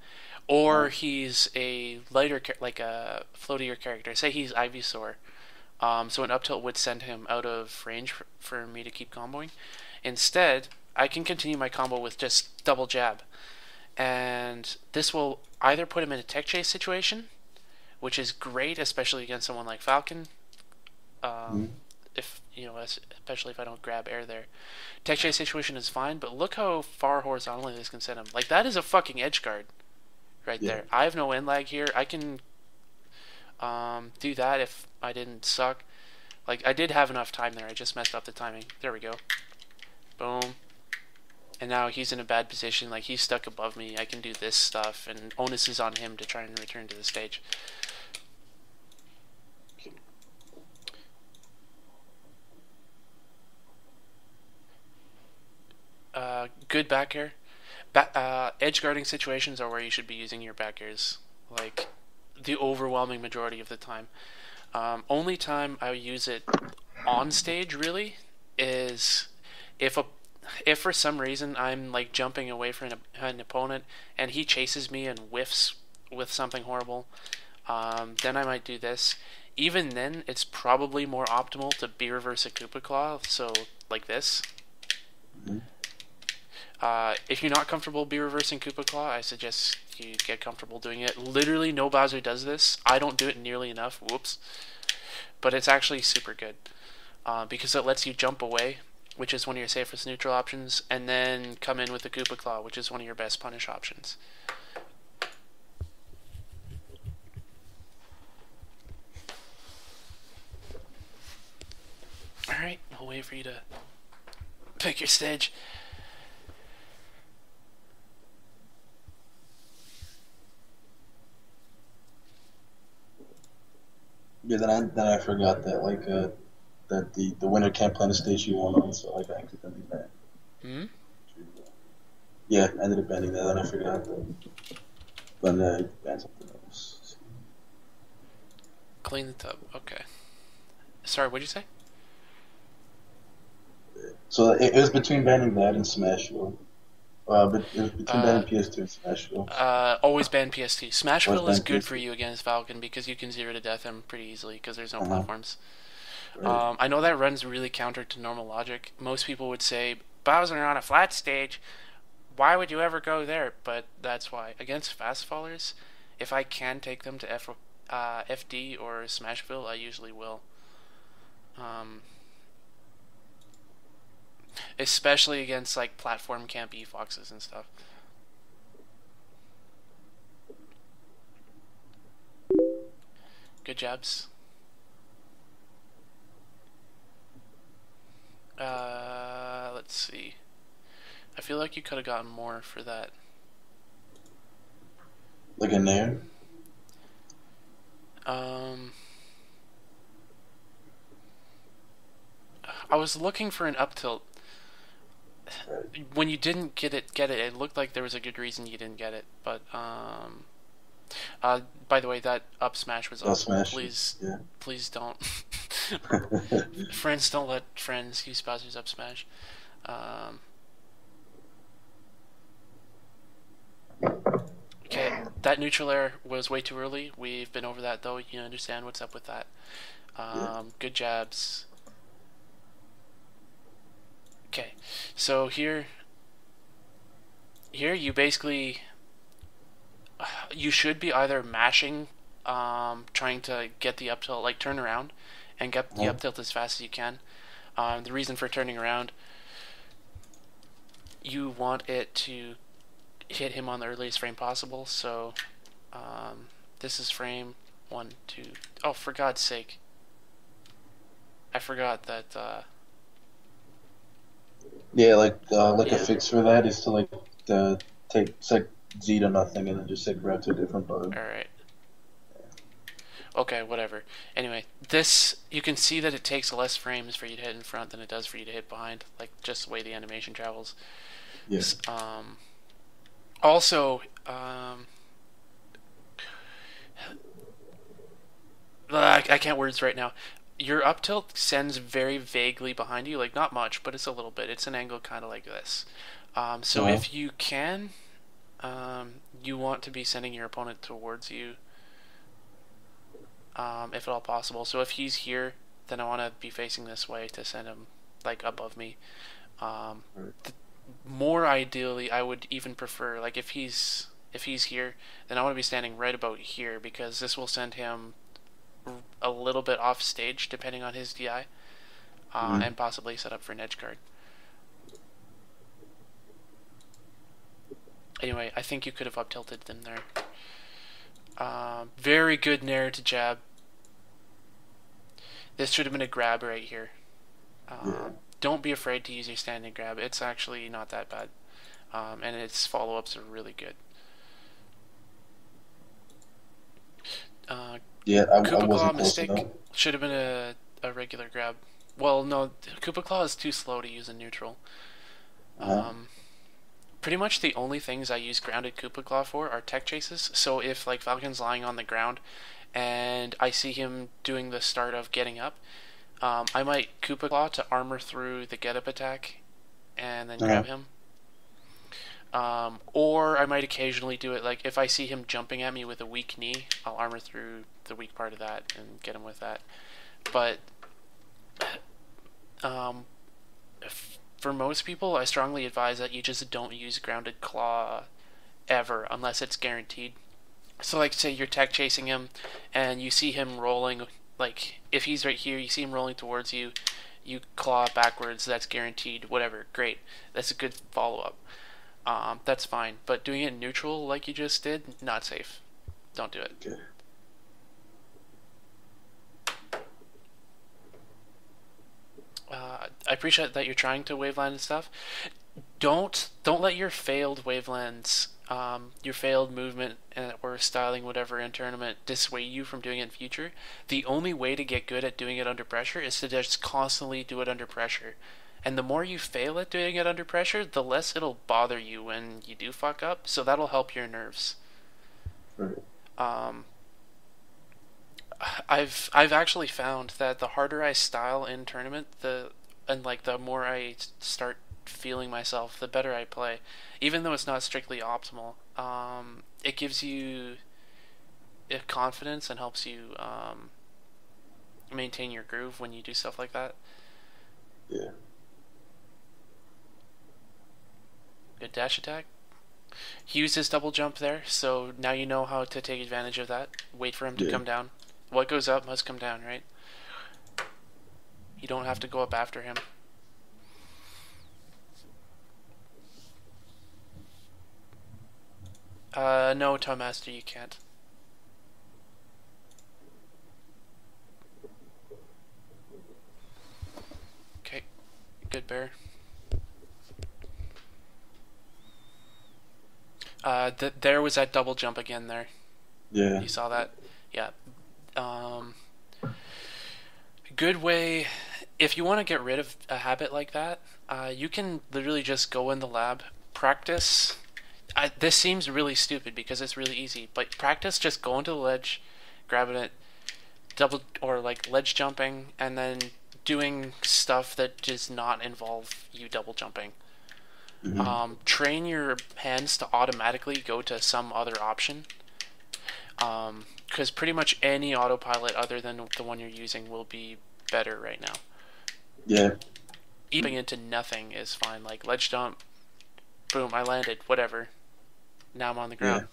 Or he's a lighter, like a floatier character. Say he's Ivysaur. So an up tilt would send him out of range for me to keep comboing. Instead, I can continue my combo with just double jab. And this will either put him in a tech chase situation, which is great, especially against someone like Falcon. Mhm. If especially if I don't grab air there. Tech chase situation is fine, but look how far horizontally this can send him. Like that is a fucking edge guard right Yeah. there. I have no end lag here. I can do that if I didn't suck. Like I did have enough time there. I just messed up the timing. There we go. Boom. And now he's in a bad position. Like he's stuck above me. I can do this stuff, and onus is on him to try and return to the stage. Good back air. Edge guarding situations are where you should be using your back airs, like the overwhelming majority of the time. Only time I use it on stage really is if for some reason I'm like jumping away from an opponent and he chases me and whiffs with something horrible. Then I might do this. Even then, it's probably more optimal to B reverse a Koopa Claw, so like this. Mhm. If you're not comfortable B reversing Koopa Claw, I suggest you get comfortable doing it. Literally, no Bowser does this. I don't do it nearly enough. Whoops. But it's actually super good because it lets you jump away, which is one of your safest neutral options, and then come in with the Koopa Claw, which is one of your best punish options. Alright, we'll wait for you to pick your stage. Yeah, then I forgot that that the winner can't plan a stage you want on, so like I accidentally banned. Hmm? Yeah, I ended up banning that, and I forgot that. But I banned something else. Clean the tub. Okay. Sorry, what'd you say? So it was between banning that and Smashville. But it was between banning Uh, PS2 and Smashville. always ban PST. Was Smashville is banned good for PS2. you against Falcon because you can zero to death him pretty easily because there's no Uh huh. platforms. Right. I know that runs really counter to normal logic. Most people would say, Bowser on a flat stage, why would you ever go there? But that's why. Against fast fallers, if I can take them to FD or Smashville, I usually will. Um, especially against like platform camp E-Foxes and stuff. Good jobs. Let's see. I feel like you could have gotten more for that. Like in there. Um, I was looking for an up tilt. Right. When you didn't get it, it looked like there was a good reason you didn't get it. But by the way, that up smash was I'll awful. smash it. Please, Yeah. please don't. Friends don't let friends use Bowser's up smash. Um, okay, that neutral air was way too early. We've been over that though. You understand what's up with that. Yeah. Good jabs. Okay, so here you basically you should be either mashing, trying to get the up tilt, like turn around and get the up tilt as fast as you can. The reason for turning around, you want it to hit him on the earliest frame possible. So this is frame 1, 2. Oh, for God's sake! I forgot that. Yeah, like a Yeah. fix for that is to take it's like Z to nothing and then just like grab to a different button. All right. Okay, whatever. Anyway, this, you can see that it takes less frames for you to hit in front than it does for you to hit behind, like just the way the animation travels. Yeah. Also, I can't words right now. Your up tilt sends very vaguely behind you, like not much, but it's a little bit. It's an angle kind of like this. So Uh-huh. if you can, you want to be sending your opponent towards you, if at all possible. So if he's here, then I want to be facing this way to send him like above me. Right. More ideally, I would even prefer like if he's here, then I want to be standing right about here because this will send him a little bit off stage depending on his DI, Mhm. and possibly set up for an edge guard. Anyway, I think you could have up tilted them there. Very good nair to jab. This should have been a grab right here. Yeah. Don't be afraid to use your standing grab. It's actually not that bad. And its follow-ups are really good. Yeah, I Koopa Claw wasn't close mistake enough. should have been a regular grab. Well, no, Koopa Claw is too slow to use in neutral. Uh-huh. Pretty much the only things I use grounded Koopa Claw for are tech chases. So if like Falcon's lying on the ground and I see him doing the start of getting up, I might Koopa Claw to armor through the get up attack and then Uh-huh. grab him. Or I might occasionally do it like if I see him jumping at me with a weak knee, I'll armor through the weak part of that and get him with that. But um, for most people, I strongly advise that you just don't use grounded claw ever unless it's guaranteed. So like say you're tech chasing him and you see him rolling, like if he's right here, you see him rolling towards you, you claw backwards, that's guaranteed, whatever, great. That's a good follow up. That's fine. But doing it neutral like you just did, not safe. Don't do it. Okay. I appreciate that you're trying to waveland and stuff. Don't let your failed wavelands, your failed movement or styling, whatever in tournament, dissuade you from doing it in future. The only way to get good at doing it under pressure is to just constantly do it under pressure. And the more you fail at doing it under pressure, the less it'll bother you when you do fuck up. So that'll help your nerves. Right. Um, I've actually found that the harder I style in tournament, the more I start feeling myself, the better I play. Even though it's not strictly optimal, it gives you confidence and helps you maintain your groove when you do stuff like that. Yeah. Good dash attack. He used his double jump there, so now you know how to take advantage of that. Wait for him to Yeah. come down. What goes up must come down, right? You don't have to go up after him. No, Toe Master, you can't. Okay, good bear. There was that double jump again there. Yeah. You saw that? Yeah. Um, good way, if you want to get rid of a habit like that, you can literally just go in the lab, practice. This seems really stupid because it's really easy, but practice just going to the ledge, grabbing it, double or like ledge jumping, and then doing stuff that does not involve you double jumping. Train your hands to automatically go to some other option. Because pretty much any autopilot other than the one you're using will be better right now. Yeah. Even into nothing is fine. Like ledge jump, boom, I landed, whatever. Now I'm on the ground.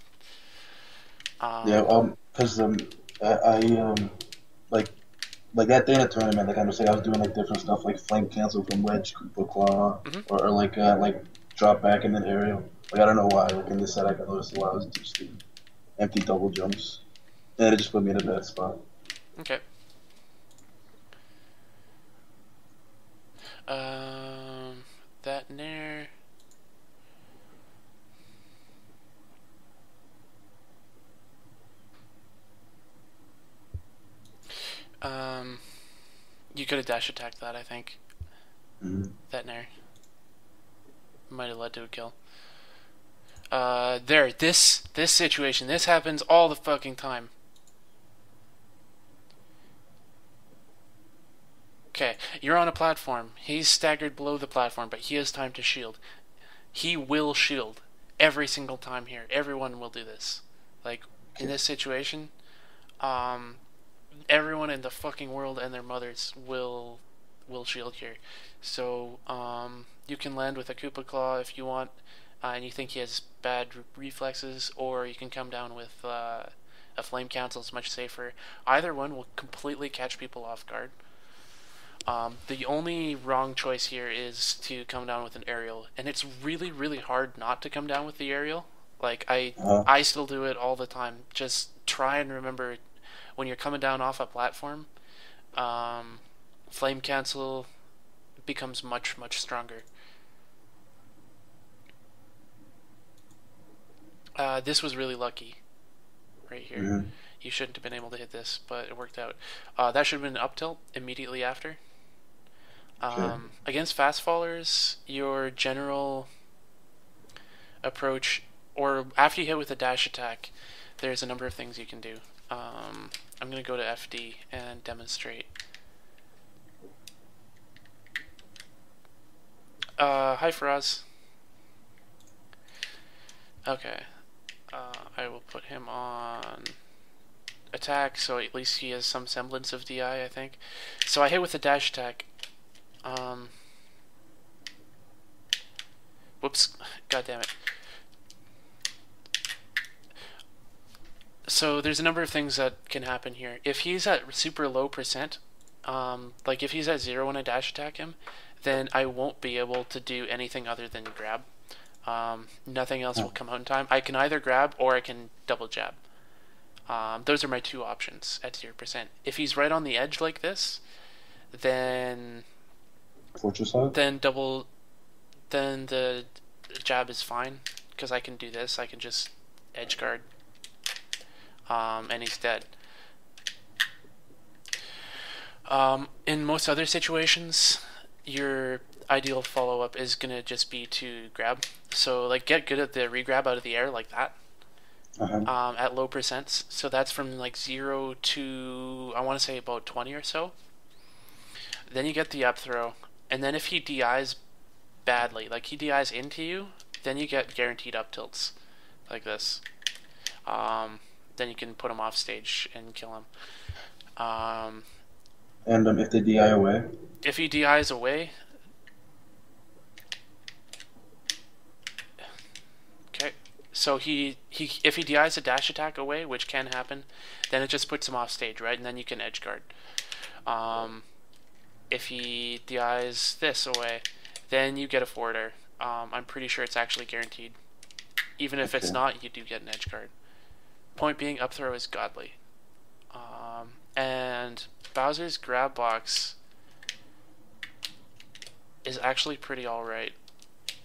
Yeah. Cause like that day in a tournament, like I was saying, I was doing like different stuff, like flame cancel from ledge, Koopa Claw, or like drop back and then aerial. Like I don't know why. Like in this set, I noticed a lot. I was just doing empty double jumps, and it just put me in a bad spot. Okay. That nair. You could have dash attacked that, I think. That nair might have led to a kill. There, this situation, this happens all the fucking time. Okay, you're on a platform. He's staggered below the platform, but he has time to shield. He will shield every single time here. Everyone will do this. Like, in this situation, everyone in the fucking world and their mothers will shield here. So, you can land with a Koopa Claw if you want, and you think he has bad reflexes, or you can come down with a Flame Cancel. It's much safer. Either one will completely catch people off guard. The only wrong choice here is to come down with an aerial, and it's really, really hard not to come down with the aerial. Like, I still do it all the time. Just try and remember, when you're coming down off a platform, Flame Cancel becomes much, much stronger. This was really lucky, right here. You shouldn't have been able to hit this, but it worked out. That should have been an up tilt immediately after. Against fast fallers, your general approach, or after you hit with a dash attack, there's a number of things you can do. I'm going to go to FD and demonstrate. Hi, Faraz. Okay. I will put him on attack, so at least he has some semblance of DI, I think. So I hit with a dash attack. Whoops. God damn it. So there's a number of things that can happen here. If he's at super low percent, like if he's at 0 when I dash attack him, then I won't be able to do anything other than grab. Nothing else will come out in time. I can either grab or I can double jab. Those are my two options at 0%. If he's right on the edge like this, then Fortress hug? then then the jab is fine because I can do this. I can just edge guard, and he's dead. In most other situations, your ideal follow-up is gonna just be to grab. So like get good at the regrab out of the air like that. At low percents. So that's from like 0 to I want to say about 20 or so. Then you get the up throw, and then if he DIs badly, like he DIs into you, then you get guaranteed up tilts, like this. Then you can put him off stage and kill him. And if they DI away? If he DIs away, okay. So if he DIs a dash attack away, which can happen, then it just puts him off stage, right? And then you can edge guard. If he DIs this away, then you get a forwarder. I'm pretty sure it's actually guaranteed. Even if it's not, you do get an edge guard. Point being, up throw is godly. And Bowser's grab box is actually pretty alright.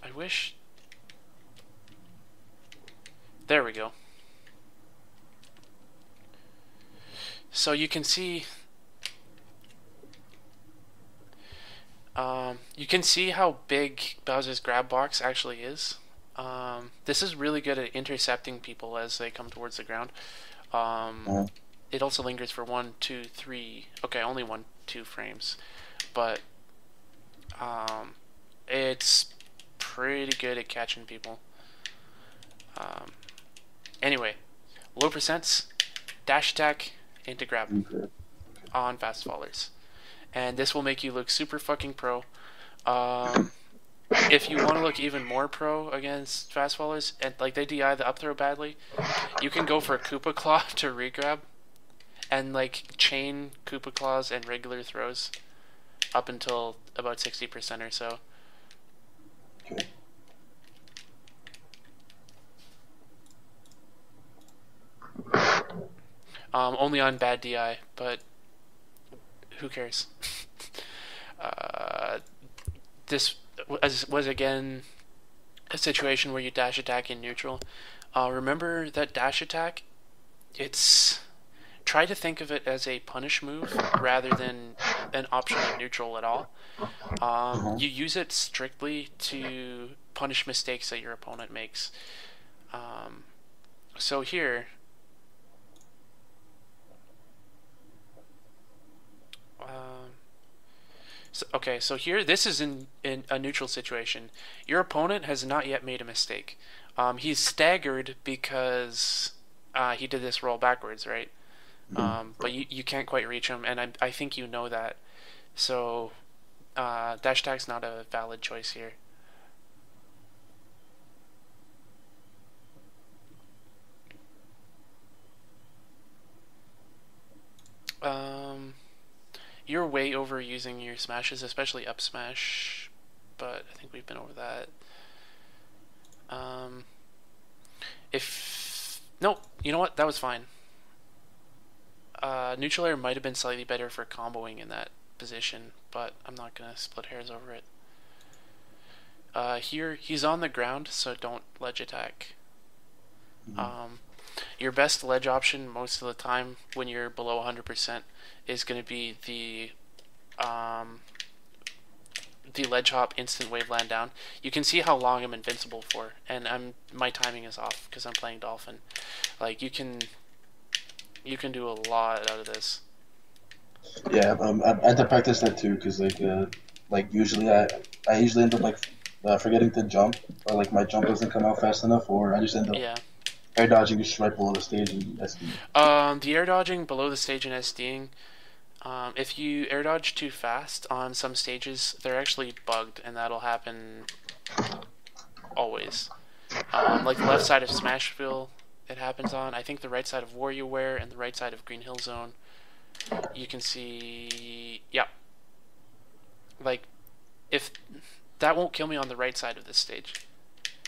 I wish... There we go. So you can see... you can see how big Bowser's grab box actually is. This is really good at intercepting people as they come towards the ground. It also lingers for 1, 2, 3. Okay, only 1, 2 frames, but it's pretty good at catching people. Anyway, low percents, dash attack into grab on fast fallers, and this will make you look super fucking pro. If you want to look even more pro against fast fallers, and like they DI the up throw badly, you can go for a Koopa Claw to regrab, and like chain Koopa Claws and regular throws up until about 60% or so. Okay. Only on bad DI, but who cares? This was again a situation where you dash attack in neutral. Remember that dash attack? Try to think of it as a punish move rather than an option in neutral at all. You use it strictly to punish mistakes that your opponent makes. So here, so here, this is in a neutral situation. Your opponent has not yet made a mistake. He's staggered because he did this roll backwards, right? But you can't quite reach him, and I think you know that. So dash attack's not a valid choice here. You're way overusing your smashes, especially up smash, but I think we've been over that. Nope, you know what? That was fine. Neutral air might have been slightly better for comboing in that position, but I'm not gonna split hairs over it. Here, he's on the ground, so don't ledge attack. Your best ledge option most of the time when you're below 100% is going to be the ledge hop instant wave land down. You can see how long I'm invincible for, and my timing is off because I'm playing Dolphin. Like you can do a lot out of this. Yeah, I had to practice that too because like usually I usually end up like forgetting to jump, or like my jump doesn't come out fast enough, or I just end up air dodging just right below the stage and SD. The air dodging below the stage and SDing, if you air dodge too fast on some stages, they're actually bugged, and that'll happen always. Like the left side of Smashville, it happens on. I think the right side of WarioWare and the right side of Green Hill Zone. You can see, yeah. Like, if that won't kill me on the right side of this stage,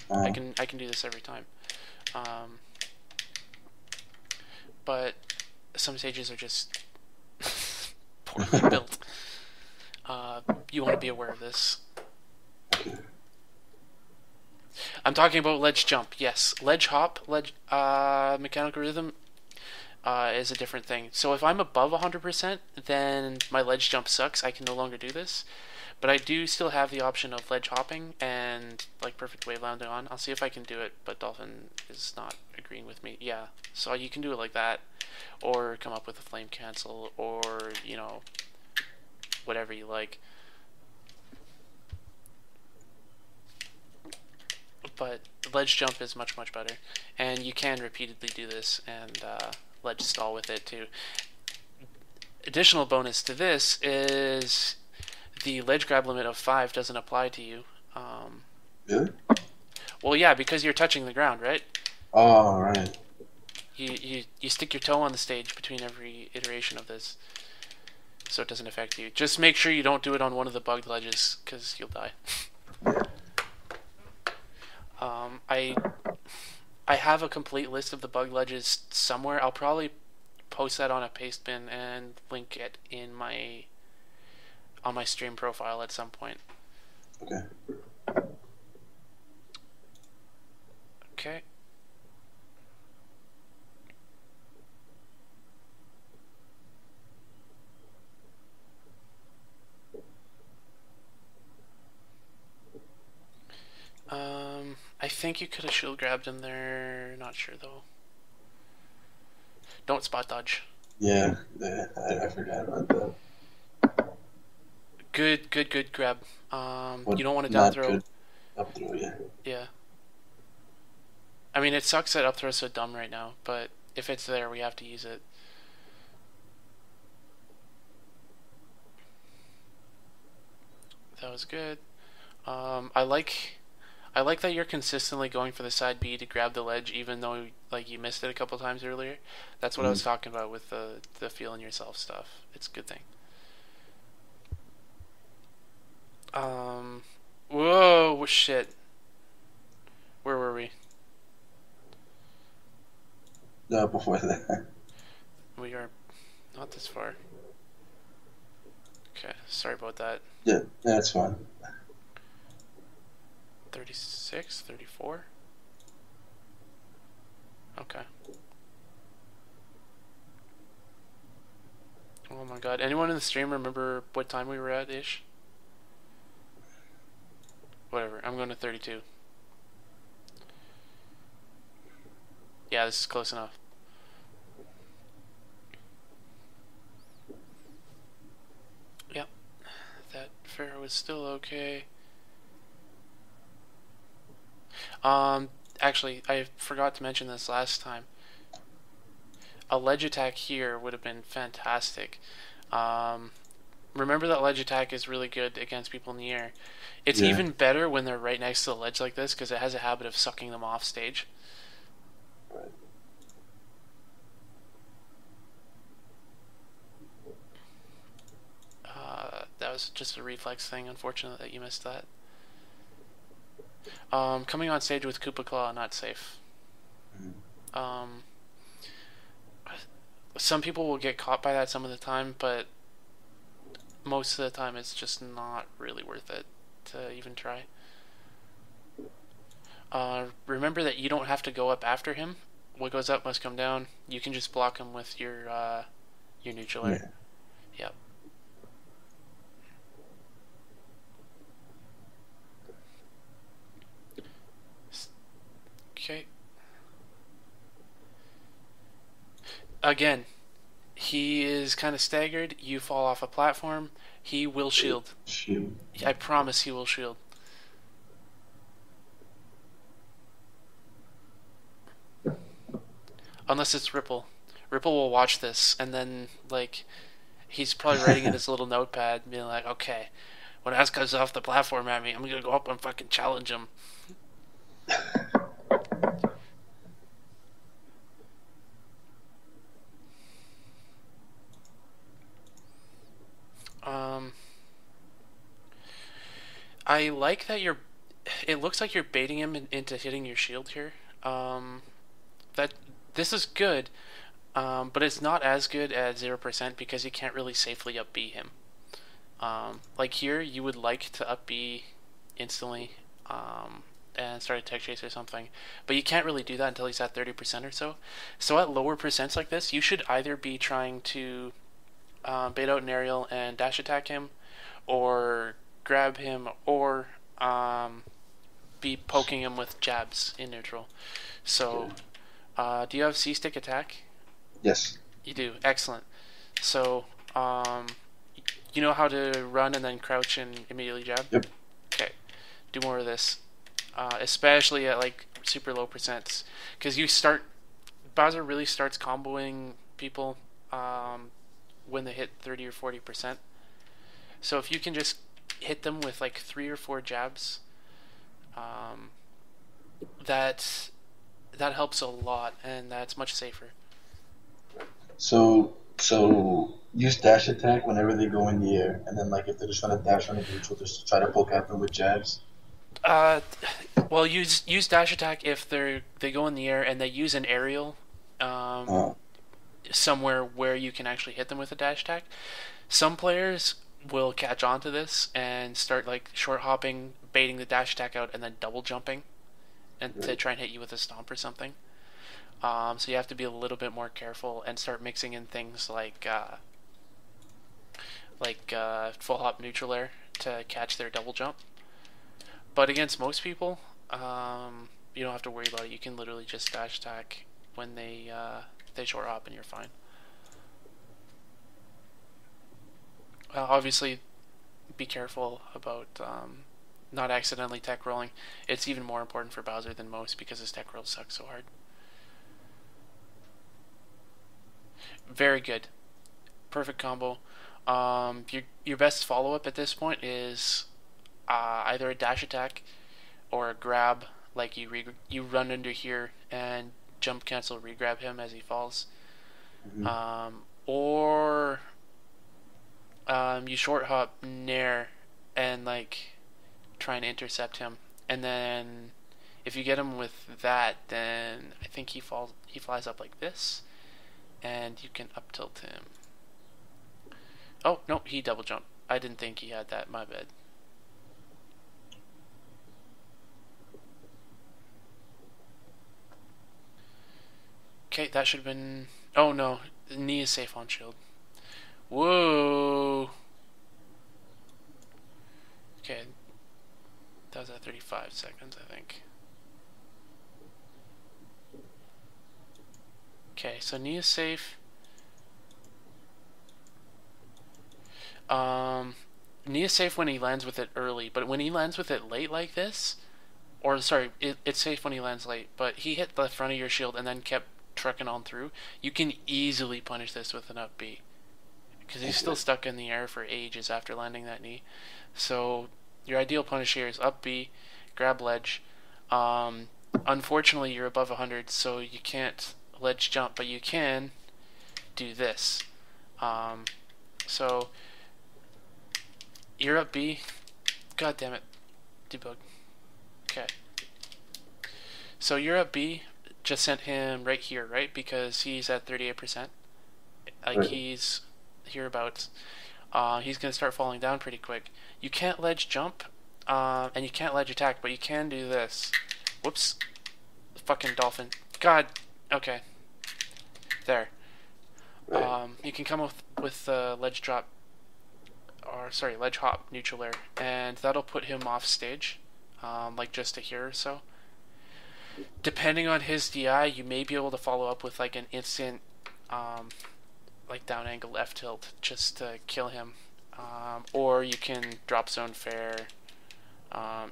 I can do this every time. But some stages are just poorly built. you want to be aware of this. I'm talking about ledge jump. Yes, ledge hop, ledge mechanical rhythm is a different thing. So if I'm above 100%, then my ledge jump sucks. I can no longer do this. But I do still have the option of ledge hopping and like perfect wave landing on. I'll see if I can do it, but Dolphin is not agreeing with me. Yeah, so you can do it like that, or come up with a flame cancel, or whatever you like. But ledge jump is much better, and you can repeatedly do this and ledge stall with it too. Additional bonus to this is the ledge grab limit of 5 doesn't apply to you. Really? Well, yeah, because you're touching the ground, right? Oh, right. You stick your toe on the stage between every iteration of this, so it doesn't affect you. Just make sure you don't do it on one of the bugged ledges, because you'll die. I have a complete list of the bug ledges somewhere. I'll probably post that on a paste bin and link it in on my stream profile at some point. Okay. Okay. I think you could have shield grabbed him there. Not sure though. Don't spot dodge. Yeah, I forgot about that. Good grab. You don't want to down throw. Up throw, yeah. Yeah. I mean, it sucks that up throw's so dumb right now, but if it's there, we have to use it. That was good. I like that you're consistently going for the side B to grab the ledge, even though like you missed it a couple times earlier. That's what I was talking about with the feeling yourself stuff. It's a good thing. Whoa, shit. Where were we? No, before that. We are not this far. Okay, sorry about that. Yeah, that's fine. 36, 34? Okay. Oh my god. Anyone in the stream remember what time we were at-ish? Whatever, I'm going to 32. Yeah, this is close enough. Yep. That fair was still okay. Actually, I forgot to mention this last time. A ledge attack here would have been fantastic. Remember that ledge attack is really good against people in the air. It's even better when they're right next to the ledge like this, because it has a habit of sucking them off stage. Right. That was just a reflex thing. Unfortunate that you missed that. Coming on stage with Koopa Claw, not safe. Some people will get caught by that some of the time, but most of the time it's just not really worth it to even try. Remember that you don't have to go up after him. What goes up must come down. You can just block him with your neutral air. Yep. Okay. Again, he is kind of staggered. You fall off a platform. He will shield. I promise he will shield. Unless it's Ripple. Ripple will watch this, and then, like, he's probably writing in his little notepad, being like, okay, when Ass comes off the platform at me, I'm gonna go up and fucking challenge him. I like that it looks like you're baiting him into hitting your shield here. This is good, but it's not as good as 0% because you can't really safely up B him. Like here, you would like to up B instantly and start a tech chase or something, but you can't really do that until he's at 30% or so. So at lower percents like this, you should either be trying to bait out an aerial and dash attack him, or grab him, or be poking him with jabs in neutral. So, do you have C-stick attack? Yes. You do. Excellent. So, you know how to run and then crouch and immediately jab? Yep. Okay. Do more of this. Especially at like super low percents. Because Bowser really starts comboing people when they hit 30 or 40%. So if you can just hit them with like 3 or 4 jabs, that helps a lot, and that's much safer. So use dash attack whenever they go in the air, and then like if they're just trying to dash on a neutral, just try to poke at them with jabs. Well, use dash attack if they go in the air and they use an aerial somewhere where you can actually hit them with a dash attack. Some players will catch on to this and start like short hopping, baiting the dash attack out, and then double jumping, and to try and hit you with a stomp or something. So you have to be a little bit more careful and start mixing in things like full hop neutral air to catch their double jump. But against most people, you don't have to worry about it. You can literally just dash attack when they short hop and you're fine. Obviously, be careful about not accidentally tech rolling. It's even more important for Bowser than most because his tech rolls suck so hard. Very good. Perfect combo. Your best follow-up at this point is either a dash attack or a grab, like you run under here and jump cancel regrab him as he falls. Or you short hop nair and like try and intercept him, and then if you get him with that, then I think he flies up like this, and you can up tilt him. Oh no, he double jumped. I didn't think he had that. My bad. Okay, that should have been. Oh no, the knee is safe on shield. Whoa. Okay, that was at 35 seconds, I think. Okay, so knee is safe. Knee is safe when he lands with it early, but when he lands with it late like this, or sorry, it's safe when he lands late, but he hit the front of your shield and then kept trucking on through, you can easily punish this with an up B. Because he's still stuck in the air for ages after landing that knee. So your ideal punish here is up B, grab ledge. Unfortunately, you're above 100, so you can't ledge jump, but you can do this. So you're up B. God damn it. Debug. Okay. So you're up B. Just sent him right here, right? Because he's at 38%. Like Right. he's hereabouts. He's going to start falling down pretty quick. You can't ledge jump, and you can't ledge attack, but you can do this. Whoops. Fucking dolphin. God. Okay. There. Right. You can come up with ledge drop, or sorry, ledge hop neutral air, and that'll put him off stage, like just a here or so. Depending on his DI, you may be able to follow up with like an instant, like down angle F tilt just to kill him, or you can drop zone fair,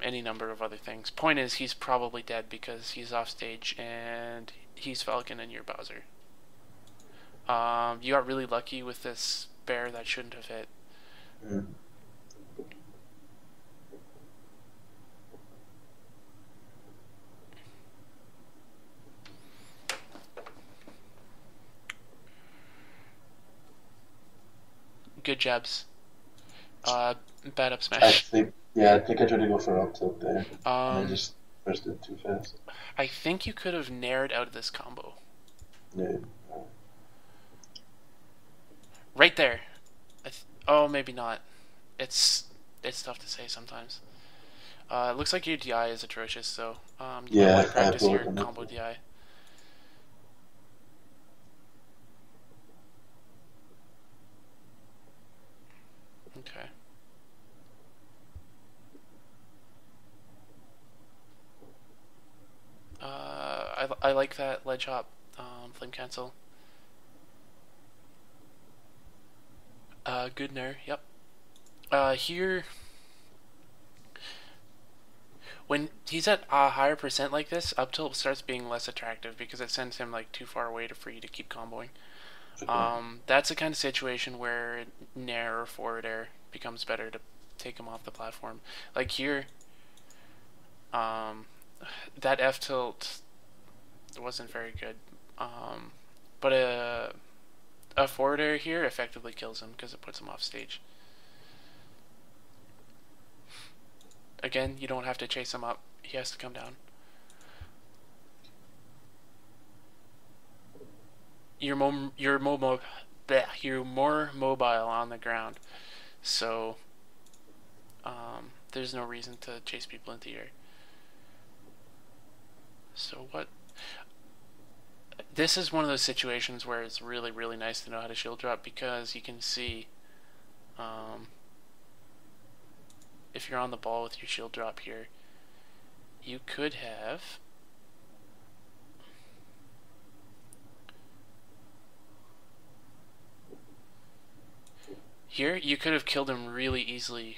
any number of other things. Point is, he's probably dead because he's off stage and he's Falcon and you're Bowser. You got really lucky with this bear that shouldn't have hit. Good jabs. Bad up smash. I think I tried to go for up tilt there. And I Um, just pressed it too fast. I think you could have nared out of this combo. Yeah. Right there. Oh, maybe not. It's it's tough to say sometimes. It looks like your DI is atrocious, so you might Yeah, want to I have practice to your work on combo that. DI. Okay. I like that ledge hop, flame cancel. Good nair. Yep. Here when he's at a higher percent like this, up tilt starts being less attractive because it sends him like too far away for you to keep comboing. Okay. That's the kind of situation where nair or forward air becomes better to take him off the platform. Like here, um, that F tilt wasn't very good. But a forward air here effectively kills him because it puts him off stage. Again, you don't have to chase him up. He has to come down. You're more mobile on the ground, so there's no reason to chase people into the air. So what? This is one of those situations where it's really, really nice to know how to shield drop because you can see if you're on the ball with your shield drop here, you could have here you could have killed him really easily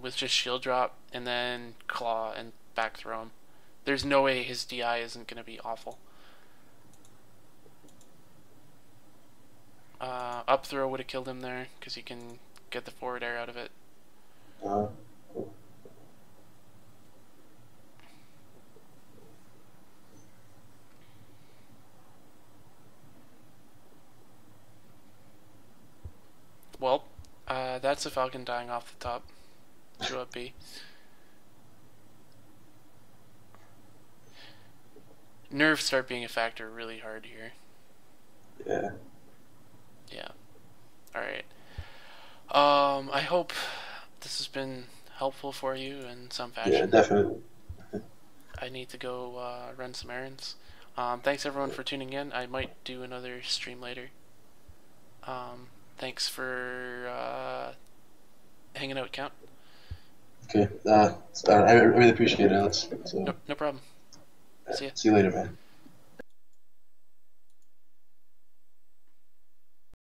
with just shield drop and then claw and back throw him. There's no way his DI isn't going to be awful. Up throw would have killed him there because you can get the forward air out of it. Cool. Well, that's the Falcon dying off the top. 2 up B. Nerves start being a factor really hard here. Yeah. Yeah. Alright. I hope this has been helpful for you in some fashion. Yeah, definitely. I need to go run some errands. Thanks everyone for tuning in. I might do another stream later. Thanks for hanging out, Count. Okay. I really appreciate it, Alex. So, No problem. See ya. see you later, man.